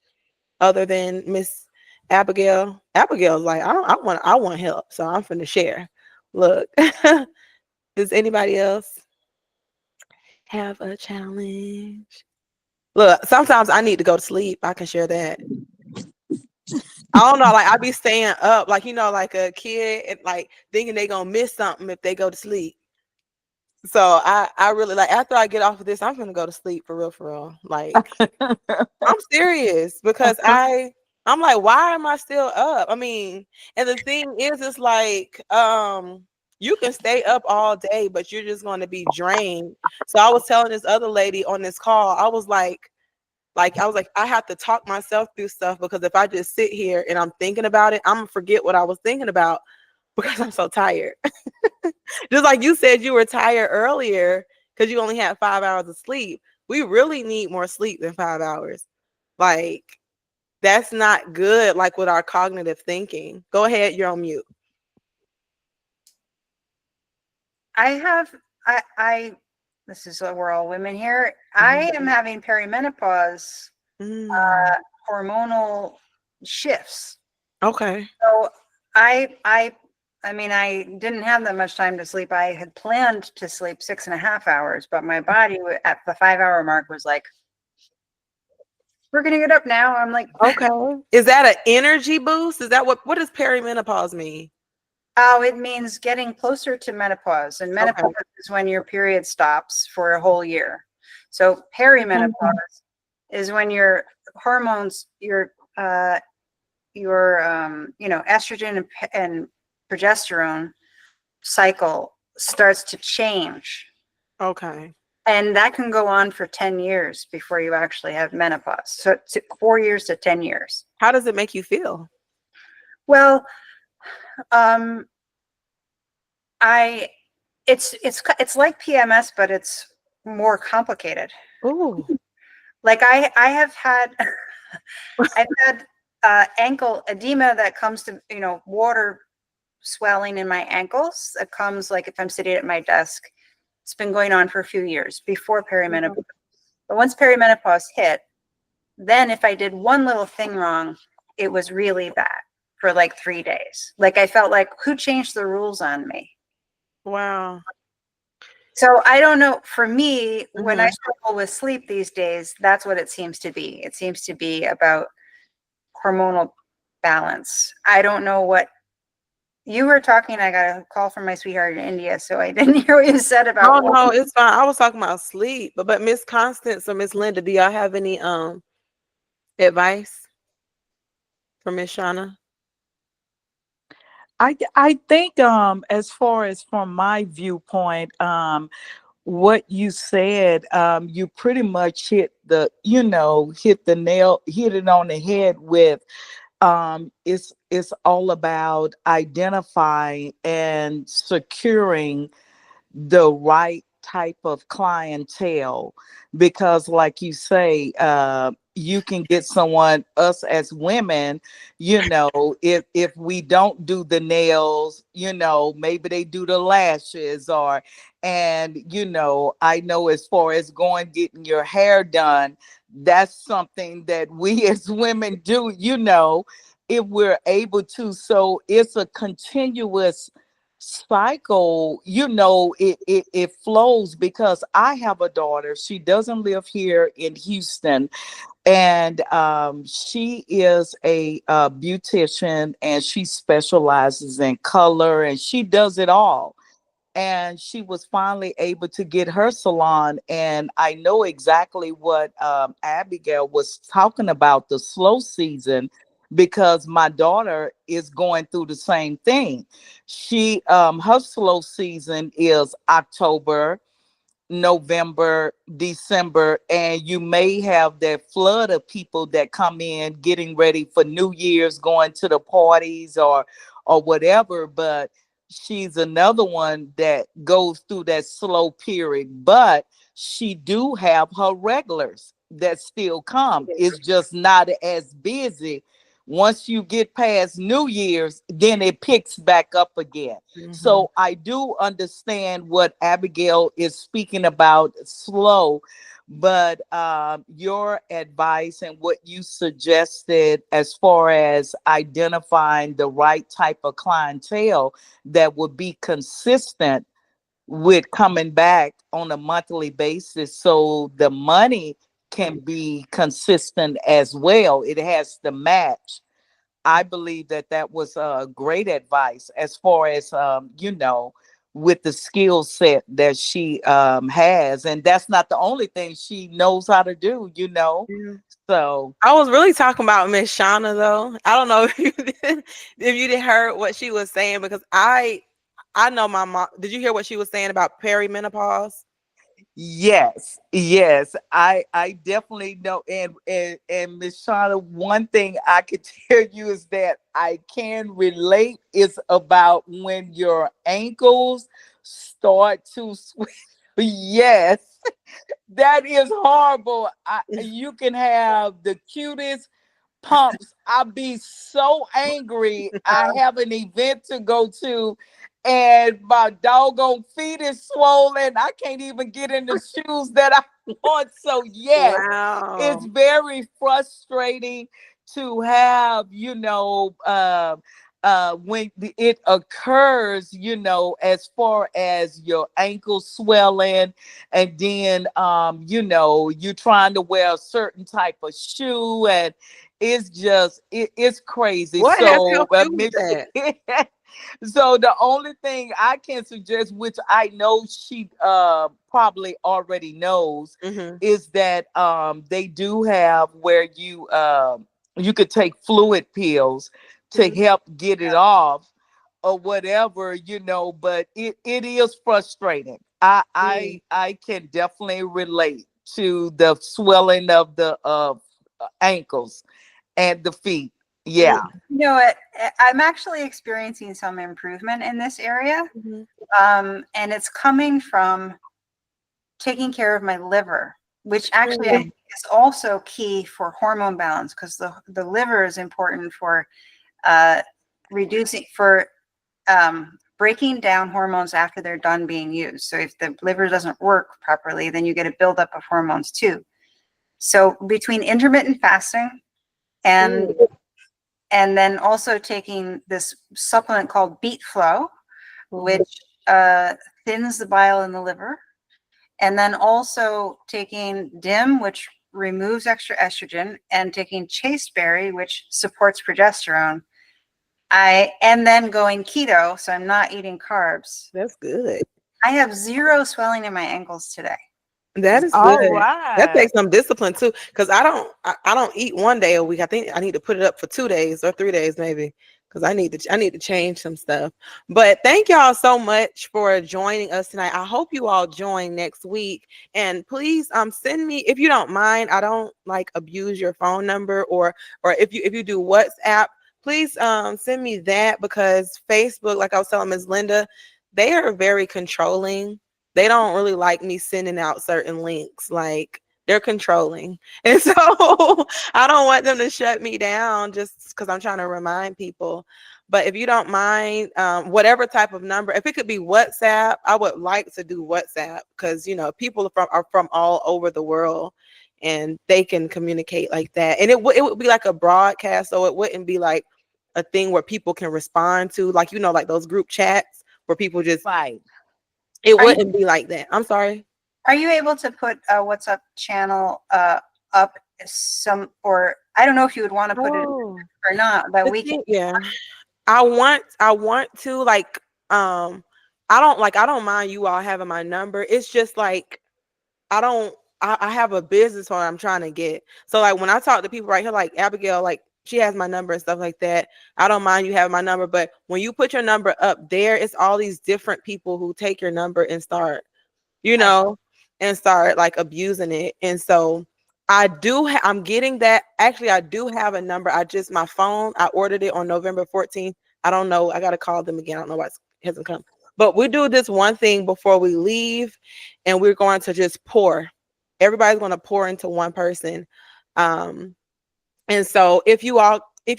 other than Miss Abigail? Abigail's like, I want help, so I'm finna share. Look, does anybody else have a challenge? Look, sometimes I need to go to sleep. I can share that. I don't know, like I be staying up, like like a kid, and like thinking they gonna miss something if they go to sleep. So I really like after I get off of this, I'm gonna go to sleep for real, for real. Like I'm serious because I'm like, why am I still up? I mean, and the thing is, it's like you can stay up all day, but you're just going to be drained. So I was telling this other lady on this call, I was like I have to talk myself through stuff, because if I just sit here and I'm thinking about it, I'm gonna forget what I was thinking about because I'm so tired. Just like you said you were tired earlier because you only had 5 hours of sleep. We really need more sleep than 5 hours. Like that's not good, like with our cognitive thinking. Go ahead, you're on mute. I this is we're all women here. I am having perimenopause hormonal shifts. Okay. So I mean, I didn't have that much time to sleep. I had planned to sleep 6.5 hours, but my body at the 5 hour mark was like, we're gonna get up now. I'm like, okay. Is that an energy boost? Is that what does perimenopause mean? oh, it means getting closer to menopause. And menopause is when your period stops for a whole year. So perimenopause is when your hormones, your estrogen and progesterone cycle starts to change. Okay. And that can go on for 10 years before you actually have menopause. So it's 4 years to 10 years. How does it make you feel? Well, it's like PMS, but it's more complicated. Ooh. Like I have had, I've had ankle edema that comes to, water swelling in my ankles. That comes like if I'm sitting at my desk. It's been going on for a few years before perimenopause. But once perimenopause hit, then if I did one little thing wrong, it was really bad for like 3 days. Like I felt like, who changed the rules on me? Wow. So I don't know. For me, when I struggle with sleep these days, that's what it seems to be. It seems to be about hormonal balance. I don't know what, You were talking, I got a call from my sweetheart in India, so I didn't hear what you said about Oh no, it's fine. I was talking about sleep, but Miss Constance or Miss Linda, do y'all have any advice for Miss Shauna? I think as far as from my viewpoint, what you said, you pretty much hit the, hit it on the head with it's all about identifying and securing the right type of clientele, because like you say, you can get someone, us as women, if we don't do the nails, maybe they do the lashes, or and I know as far as going getting your hair done, that's something that we as women do, if we're able to. So it's a continuous cycle, it flows, because I have a daughter. She doesn't live here in Houston, and she is a beautician, and she specializes in color, and she does it all. And she was finally able to get her salon, and I know exactly what Abigail was talking about, the slow season, because my daughter is going through the same thing. She her slow season is October, November, December, and you may have that flood of people that come in getting ready for New Year's, going to the parties or whatever. But she's another one that goes through that slow period. But she do have her regulars that still come. It's just not as busy. Once you get past New Year's, then it picks back up again. So I do understand what Abigail is speaking about, slow, but your advice and what you suggested as far as identifying the right type of clientele that would be consistent with coming back on a monthly basis, so the money can be consistent as well. It has to match. I believe that that was great advice as far as, with the skill set that she has. And that's not the only thing she knows how to do, Yeah. So. I was really talking about Miss Shauna though. I don't know if you didn't heard what she was saying, because I know my mom. Did you hear what she was saying about perimenopause? Yes, I definitely know. And Miss Shauna, one thing I could tell you is that I can relate is about when your ankles start to swell. Yes, that is horrible. You can have the cutest pumps. I be so angry. I have an event to go to, and my doggone feet is swollen. I can't even get in the shoes that I want. So yes, it's Wow. very frustrating to have, when it occurs, as far as your ankle swelling, and then you're trying to wear a certain type of shoe, and it's just it's crazy. What has So helped you with that? so the only thing I can suggest, which I know she probably already knows, Mm-hmm. is that they do have where you could take fluid pills to Mm-hmm. help get it off or whatever, but it is frustrating. I can definitely relate to the swelling of the ankles and the feet. Yeah. You know what? I'm actually experiencing some improvement in this area. Mm-hmm. And it's coming from taking care of my liver, which actually I think is also key for hormone balance, because the liver is important for reducing, for breaking down hormones after they're done being used. So if the liver doesn't work properly, then you get a buildup of hormones too. So between intermittent fasting and then also taking this supplement called Beet Flow, which thins the bile in the liver, and then also taking DIM, which removes extra estrogen, and taking chasteberry, which supports progesterone. I and then going keto, so I'm not eating carbs. That's good. I have zero swelling in my ankles today. That is All good. That right. takes some discipline too, because I don't eat one day a week. I think I need to put it up for 2 days or 3 days maybe, because I need to change some stuff. But thank y'all so much for joining us tonight. I hope you all join next week, and please send me, if you don't mind. I don't like abuse your phone number, or if you do WhatsApp, please send me that, because Facebook, like I was telling Ms. Linda, they are very controlling. They don't really like me sending out certain links. Like, they're controlling. And so I don't want them to shut me down just because I'm trying to remind people. But if you don't mind, whatever type of number, if it could be WhatsApp, I would like to do WhatsApp, because, people are from all over the world, and they can communicate like that. And it would be like a broadcast, so it wouldn't be like a thing where people can respond to, like, like those group chats where people just, Right. it Are you wouldn't be like that. I'm sorry. are you able to put a WhatsApp channel up some, or I don't know if you would want to put it Oh, or not, but the we can. thing, yeah. I want to, like, I don't mind you all having my number. It's just like, I don't I have a business phone I'm trying to get. So, like, when I talk to people right here, like Abigail, like, she has my number and stuff like that. I don't mind you having my number, but when you put your number up there, it's all these different people who take your number and start, you I know, and start like abusing it. And so I'm getting that. Actually, I do have a number. My phone, I ordered it on November 14th. I don't know. I got to call them again. I don't know why it hasn't come. But we do this one thing before we leave, and we're going to just pour. Everybody's going to pour into one person. Um, and so if you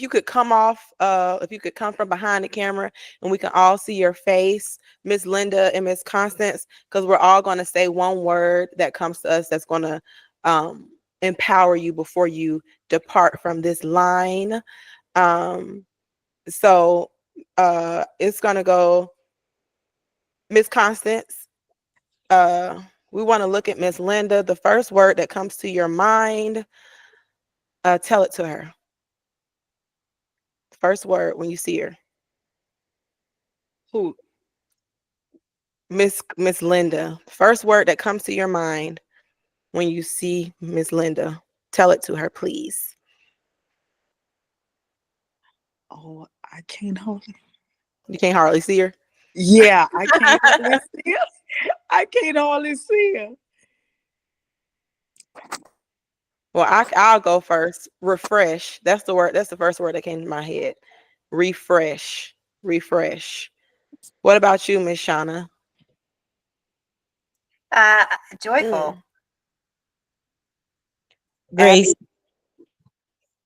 could come off, if you could come from behind the camera and we can all see your face, Miss Linda and Miss Constance, because we're all going to say one word that comes to us that's going to empower you before you depart from this line. Um, so it's going to go, Miss Constance. We want to look at Miss Linda. The first word that comes to your mind, tell it to her. First word when you see her. Who? Miss Linda. First word that comes to your mind when you see Miss Linda. Tell it to her, please. Oh, I can't hold it. You can't hardly see her. Yeah, I can't hardly see her. I can't hardly see her. Well, I'll go first. Refresh. That's the word. That's the first word that came to my head. Refresh. Refresh. What about you, Miss Shauna? joyful. Mm. Grace. Abby.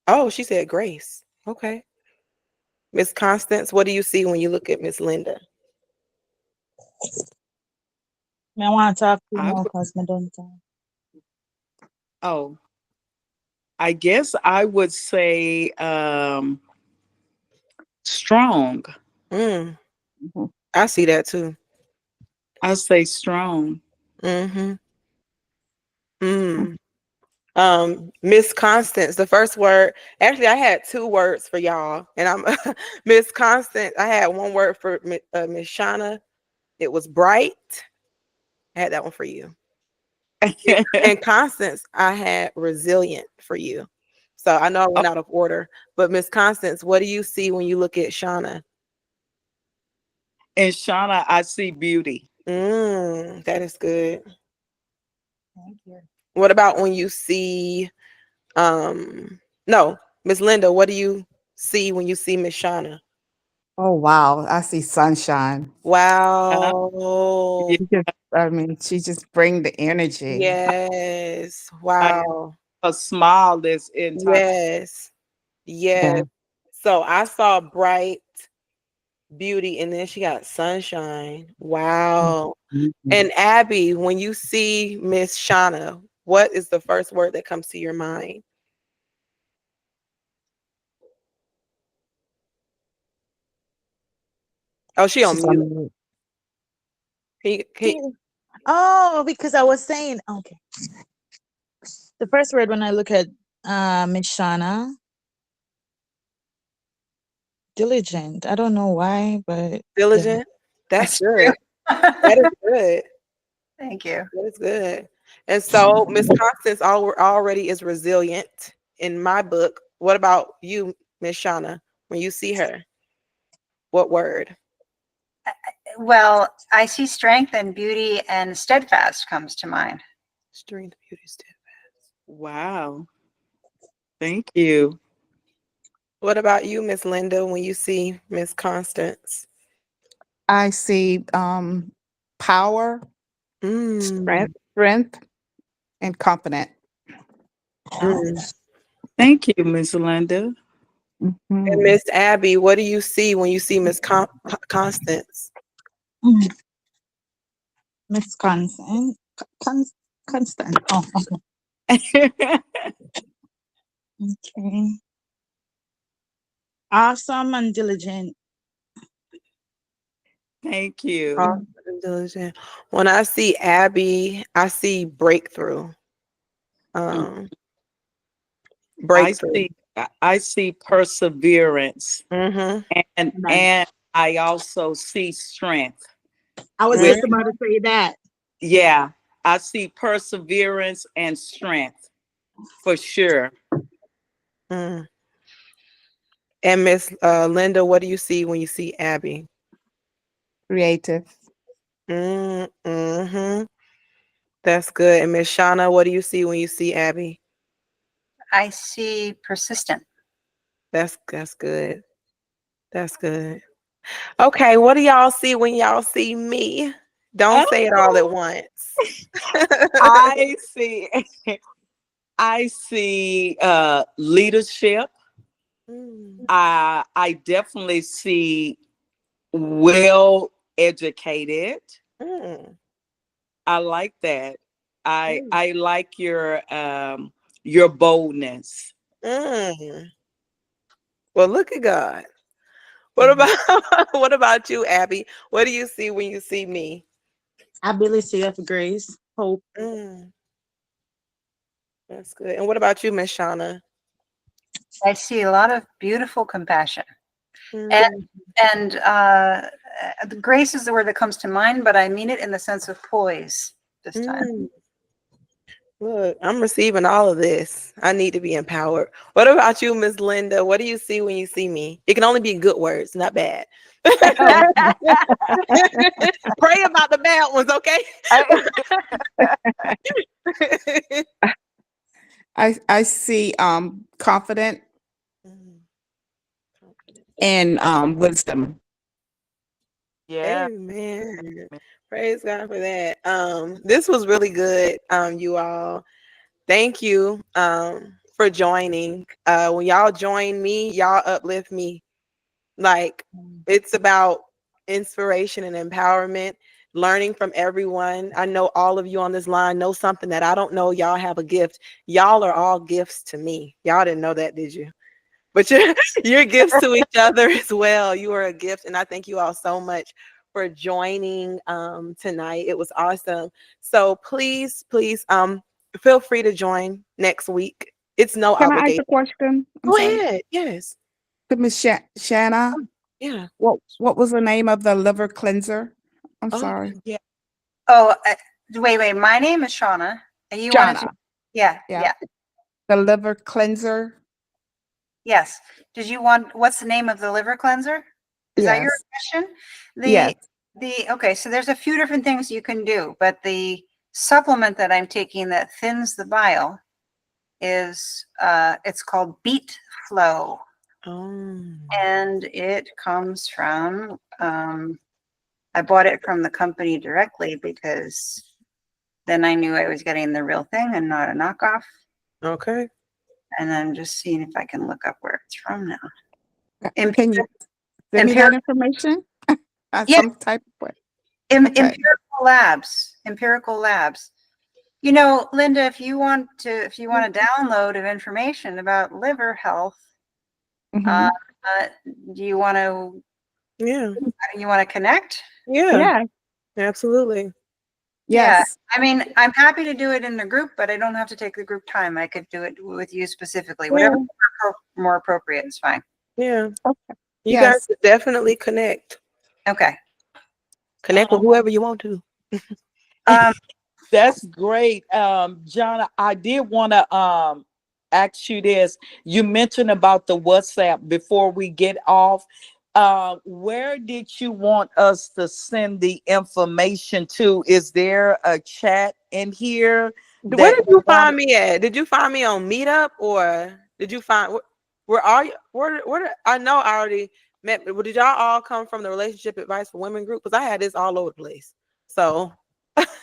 Oh, she said Grace. Okay. Miss Constance, what do you see when you look at Miss Linda? I want to talk to you I more would, because I don't talk. oh, I guess I would say strong. Mm, Mhm. I see that too. I say strong. Mm-hmm. Mm. Miss Constance, the first word. Actually, I had two words for y'all, and I'm Miss Constance. I had one word for Miss Shauna. It was bright. I had that one for you. And Constance, I had resilient for you. So I know I went out of order, but Miss Constance, what do you see when you look at Shauna? And Shauna, I see beauty. That is good. Thank you. What about when you see no, Miss Linda, what do you see when you see Miss Shauna? Oh wow, I see sunshine. Uh, yeah, Wow. I mean, she just bring the energy. Yes. I, Wow. a smile that's entire. Yes. Yes. Yeah. So I saw bright beauty, and then she got sunshine. Wow. Mhm. And Abby, when you see Miss Shauna, what is the first word that comes to your mind? Oh, she on She's on mute. the Oh, because I was saying, okay. The first word when I look at Miss Shauna, Diligent. I don't know why, but yeah. Diligent. That's That's true. good. That is good. Thank you. That is good. And so Miss Constance already is resilient in my book. What about you, Miss Shauna? When you see her, what word? Well, I see strength and beauty, and steadfast comes to mind. Strength, beauty, steadfast. Wow. Thank you. What about you, Miss Linda, when you see Miss Constance? I see power, Mm, strength, and confident. mm. Thank you, Miss Linda. And Mhm. Miss Abby, what do you see when you see Miss Constance? Mm. Miss Constant. Constant. Oh, okay. Awesome and diligent. Thank you. Awesome and diligent. When I see Abby, I see breakthrough. Um, I breakthrough. see I see perseverance, Mm-hmm. Amen. and I also see strength. I was With just about to say that. yeah, I see perseverance and strength for sure. Mm. And Miss Linda, what do you see when you see Abby? Creative. Mm-hmm. That's good. And Miss Shauna, what do you see when you see Abby? I see persistent. That's good. That's good. Okay, what do y'all see when y'all see me? Don't say it all at Oh, once. I see I see leadership. Mm, I definitely see well educated. mm, I like that. mm, I like your boldness. mm. Well, look at God. What Mhm. about what about you, Abby? What do you see when you see me? Ability of grace. Hope. Mm, that's good. And what about you, Miss Shauna? I see a lot of beautiful compassion. And Mm, the grace is the word that comes to mind, but I mean it in the sense of poise this time. mm. Look, I'm receiving all of this. I need to be empowered. What about you, Miss Linda? What do you see when you see me? It can only be good words, not bad. Pray about the bad ones, okay? I see confident Mm, confident. and wisdom. Yeah. Amen. Praise God for that. This was really good, you all. Thank you for joining. When y'all join me, y'all uplift me. Like it's about inspiration and empowerment, learning from everyone. I know all of you on this line know something that I don't know. Y'all have a gift. Y'all are all gifts to me. Y'all didn't know that, did you? But you're gifts to each other as well. You are a gift, and I thank you all so much for joining tonight. It was awesome. So please feel free to join next week. It's no Can I ask obligation. a question? I'm Go sorry. ahead. Yes. To Miss Shanna, Yeah. what was the name of the liver cleanser? I'm Oh, sorry. Yeah. Oh, wait. My name is Shauna. And you wanted to, Jonna. yeah, Yeah. yeah, The liver cleanser. yes. Did you want, what's the name of the liver cleanser? Is that your Yes. question? Yes. Okay, so there's a few different things you can do, but the supplement that I'm taking that thins the bile is, it's called Beet Flow. oh. And it comes from, I bought it from the company directly because then I knew I was getting the real thing and not a knockoff. Okay. And I'm just seeing if I can look up where it's from now. Can you send me that Empirical, information? yeah, Some type of way. Okay. Empirical labs. You know, Linda, if you want a download of information about liver health, uh, Hmm. do you want to Yeah. connect? Yeah. Yeah. Absolutely. Yeah, Yes. I mean, I'm happy to do it in the group, but I don't have to take the group time. I could do it with you specifically. Whatever Yeah. more appropriate is fine. Yeah. Okay. You guys Yes. should definitely connect. Okay. Connect with whoever you want to. Um, That's great. Johnna, I did want to ask you this. You mentioned about the WhatsApp before we get off. Where did you want us to send the information to? Is there a chat in here Where that did you you want? find me at? Did you find me on Meetup or did you find where are you? I know I already met, but did y'all all come from the relationship advice for women group? Because I had this all over the place. So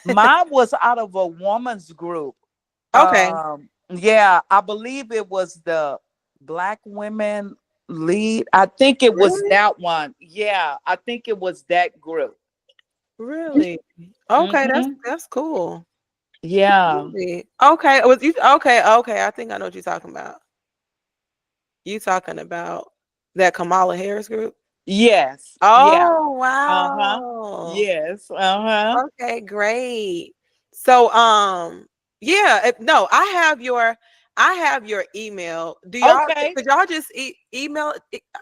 Mine was out of a woman's group. okay, Yeah, I believe it was the Black Women Lead. I think it was really, that one. Yeah, I think it was that group. really, okay, Hmm. that's cool. Yeah. Really? Okay, was you okay? Okay, I think I know what you're talking about. You talking about that Kamala Harris group? Yes. Yeah. Oh Uh-huh. wow. Yes. Uh-huh. Okay, great. So, yeah, no, I have your email. Do y'all Okay. could y'all just email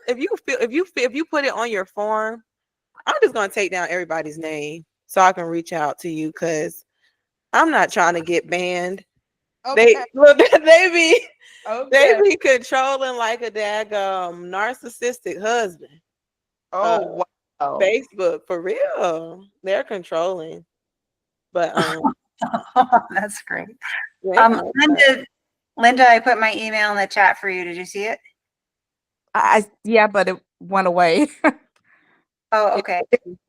if you put it on your form? I'm just gonna take down everybody's name so I can reach out to you because I'm not trying to get banned. They Okay. look, they Okay. be controlling like a daggum narcissistic husband. Uh, Oh, wow. Facebook for real, they're controlling. But that's great. they gonna Linda, I put my email in the chat for you. Did you see it? Yeah, but it went away. Oh, okay.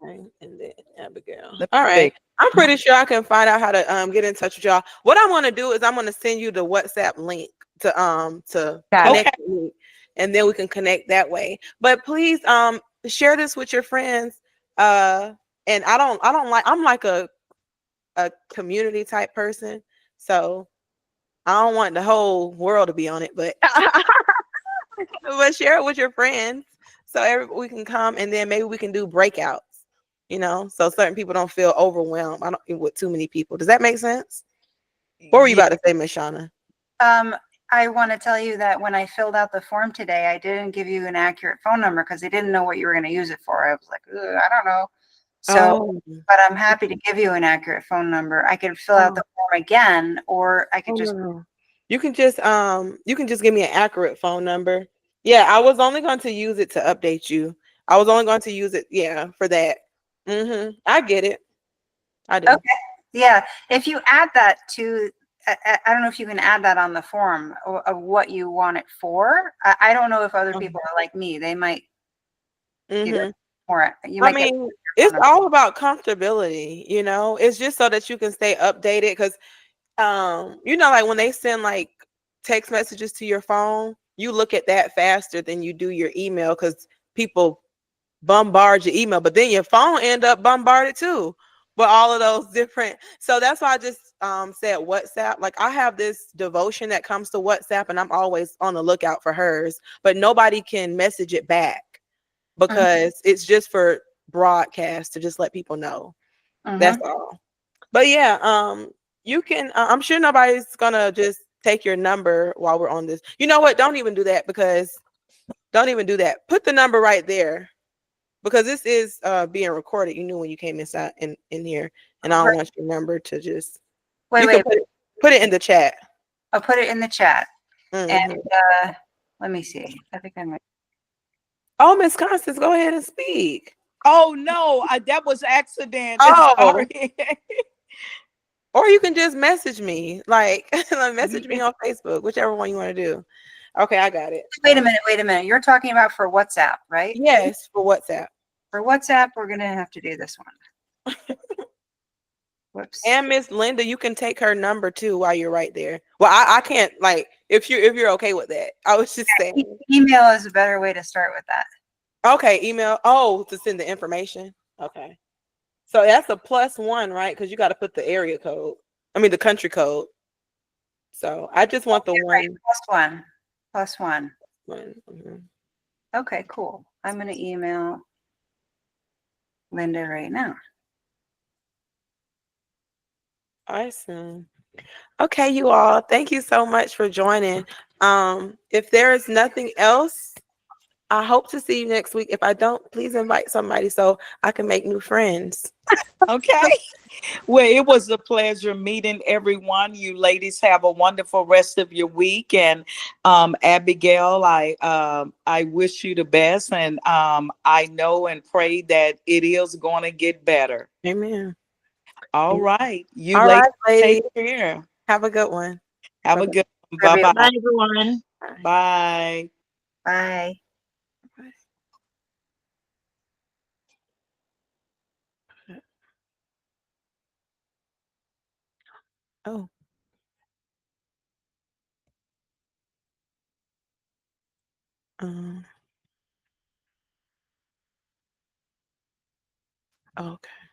and then Abigail. Let All me see. right. I'm pretty sure I can find out how to get in touch with y'all. What I'm gonna do is I'm gonna send you the WhatsApp link to Got it. connect Okay. with me, and then we can connect that way. But please share this with your friends. And I'm like a community type person, so I don't want the whole world to be on it, but but share it with your friends so we can come and then maybe we can do breakouts, so certain people don't feel overwhelmed. I don't with too many people. Does that make sense? What were you Yeah. about to say, Miss Shauna? Um, I want to tell you that when I filled out the form today, I didn't give you an accurate phone number because I didn't know what you were going to use it for. I was like, "Ugh, I don't know." So, Oh, but I'm happy to give you an accurate phone number. I could fill out oh, the form again, or I oh could just, no. You can just give me an accurate phone number. Yeah, I was only going to use it to update you. I was only going to use it, yeah, for that. I get it. I do. okay. Yeah. If you add that to, I don't know if you can add that on the form of what you want it for. I don't know if other people are like me. They might either, Mm-hmm. or you I might get mean, your phone it's number. all about comfortability, It's just so that you can stay updated because like when they send like text messages to your phone, you look at that faster than you do your email because people bombard your email, but then your phone end up bombarded too. But all of those different, so that's why I just said WhatsApp. Like I have this devotion that comes to WhatsApp, and I'm always on the lookout for hers, but nobody can message it back because it's just for broadcast to just let people know. That's Mm-hmm. all. But yeah, you can. I'm sure nobody's gonna just take your number while we're on this. You know what? Don't even do that because don't even do that. Put the number right there because this is being recorded. You knew when you came inside in here, and I don't want your number to just. Wait, You can wait. put it in the chat. I'll put it in the chat. And Mhm. let me see. I think I might. Oh, Miss Constance, go ahead and speak. Oh no, that was accident. Oh, Sorry. or you can just message me, like message me on Facebook, whichever one you want to do. Okay, I got it. Wait a minute. Wait a minute. You're talking about for WhatsApp, right? Yes, for WhatsApp. For WhatsApp, we're gonna have to do this one. Whoops. And Miss Linda, you can take her number too while you're right there. Well, I can't like if you're okay with that. I was just saying. Email is a better way to start with that. Okay, email. Oh, to send the information. Okay. So that's a +1, right? Because you got to put the area code. I mean the country code. So I just want the Right. one. +1. +1. Mhm. Okay, cool. I'm gonna email Linda right now. Awesome. Okay, you all. Thank you so much for joining. If there is nothing else, I hope to see you next week. If I don't, please invite somebody so I can make new friends. Okay. Well, it was a pleasure meeting everyone. You ladies have a wonderful rest of your week. And Abigail, I wish you the best. And I know and pray that it is going to get better. Amen. All right. You All ladies right, ladies. take care. Have a good one. Have a Bye-bye. good one. Love you. Bye, Bye-bye. everyone. Bye. Bye. Bye. Oh. Um. Okay.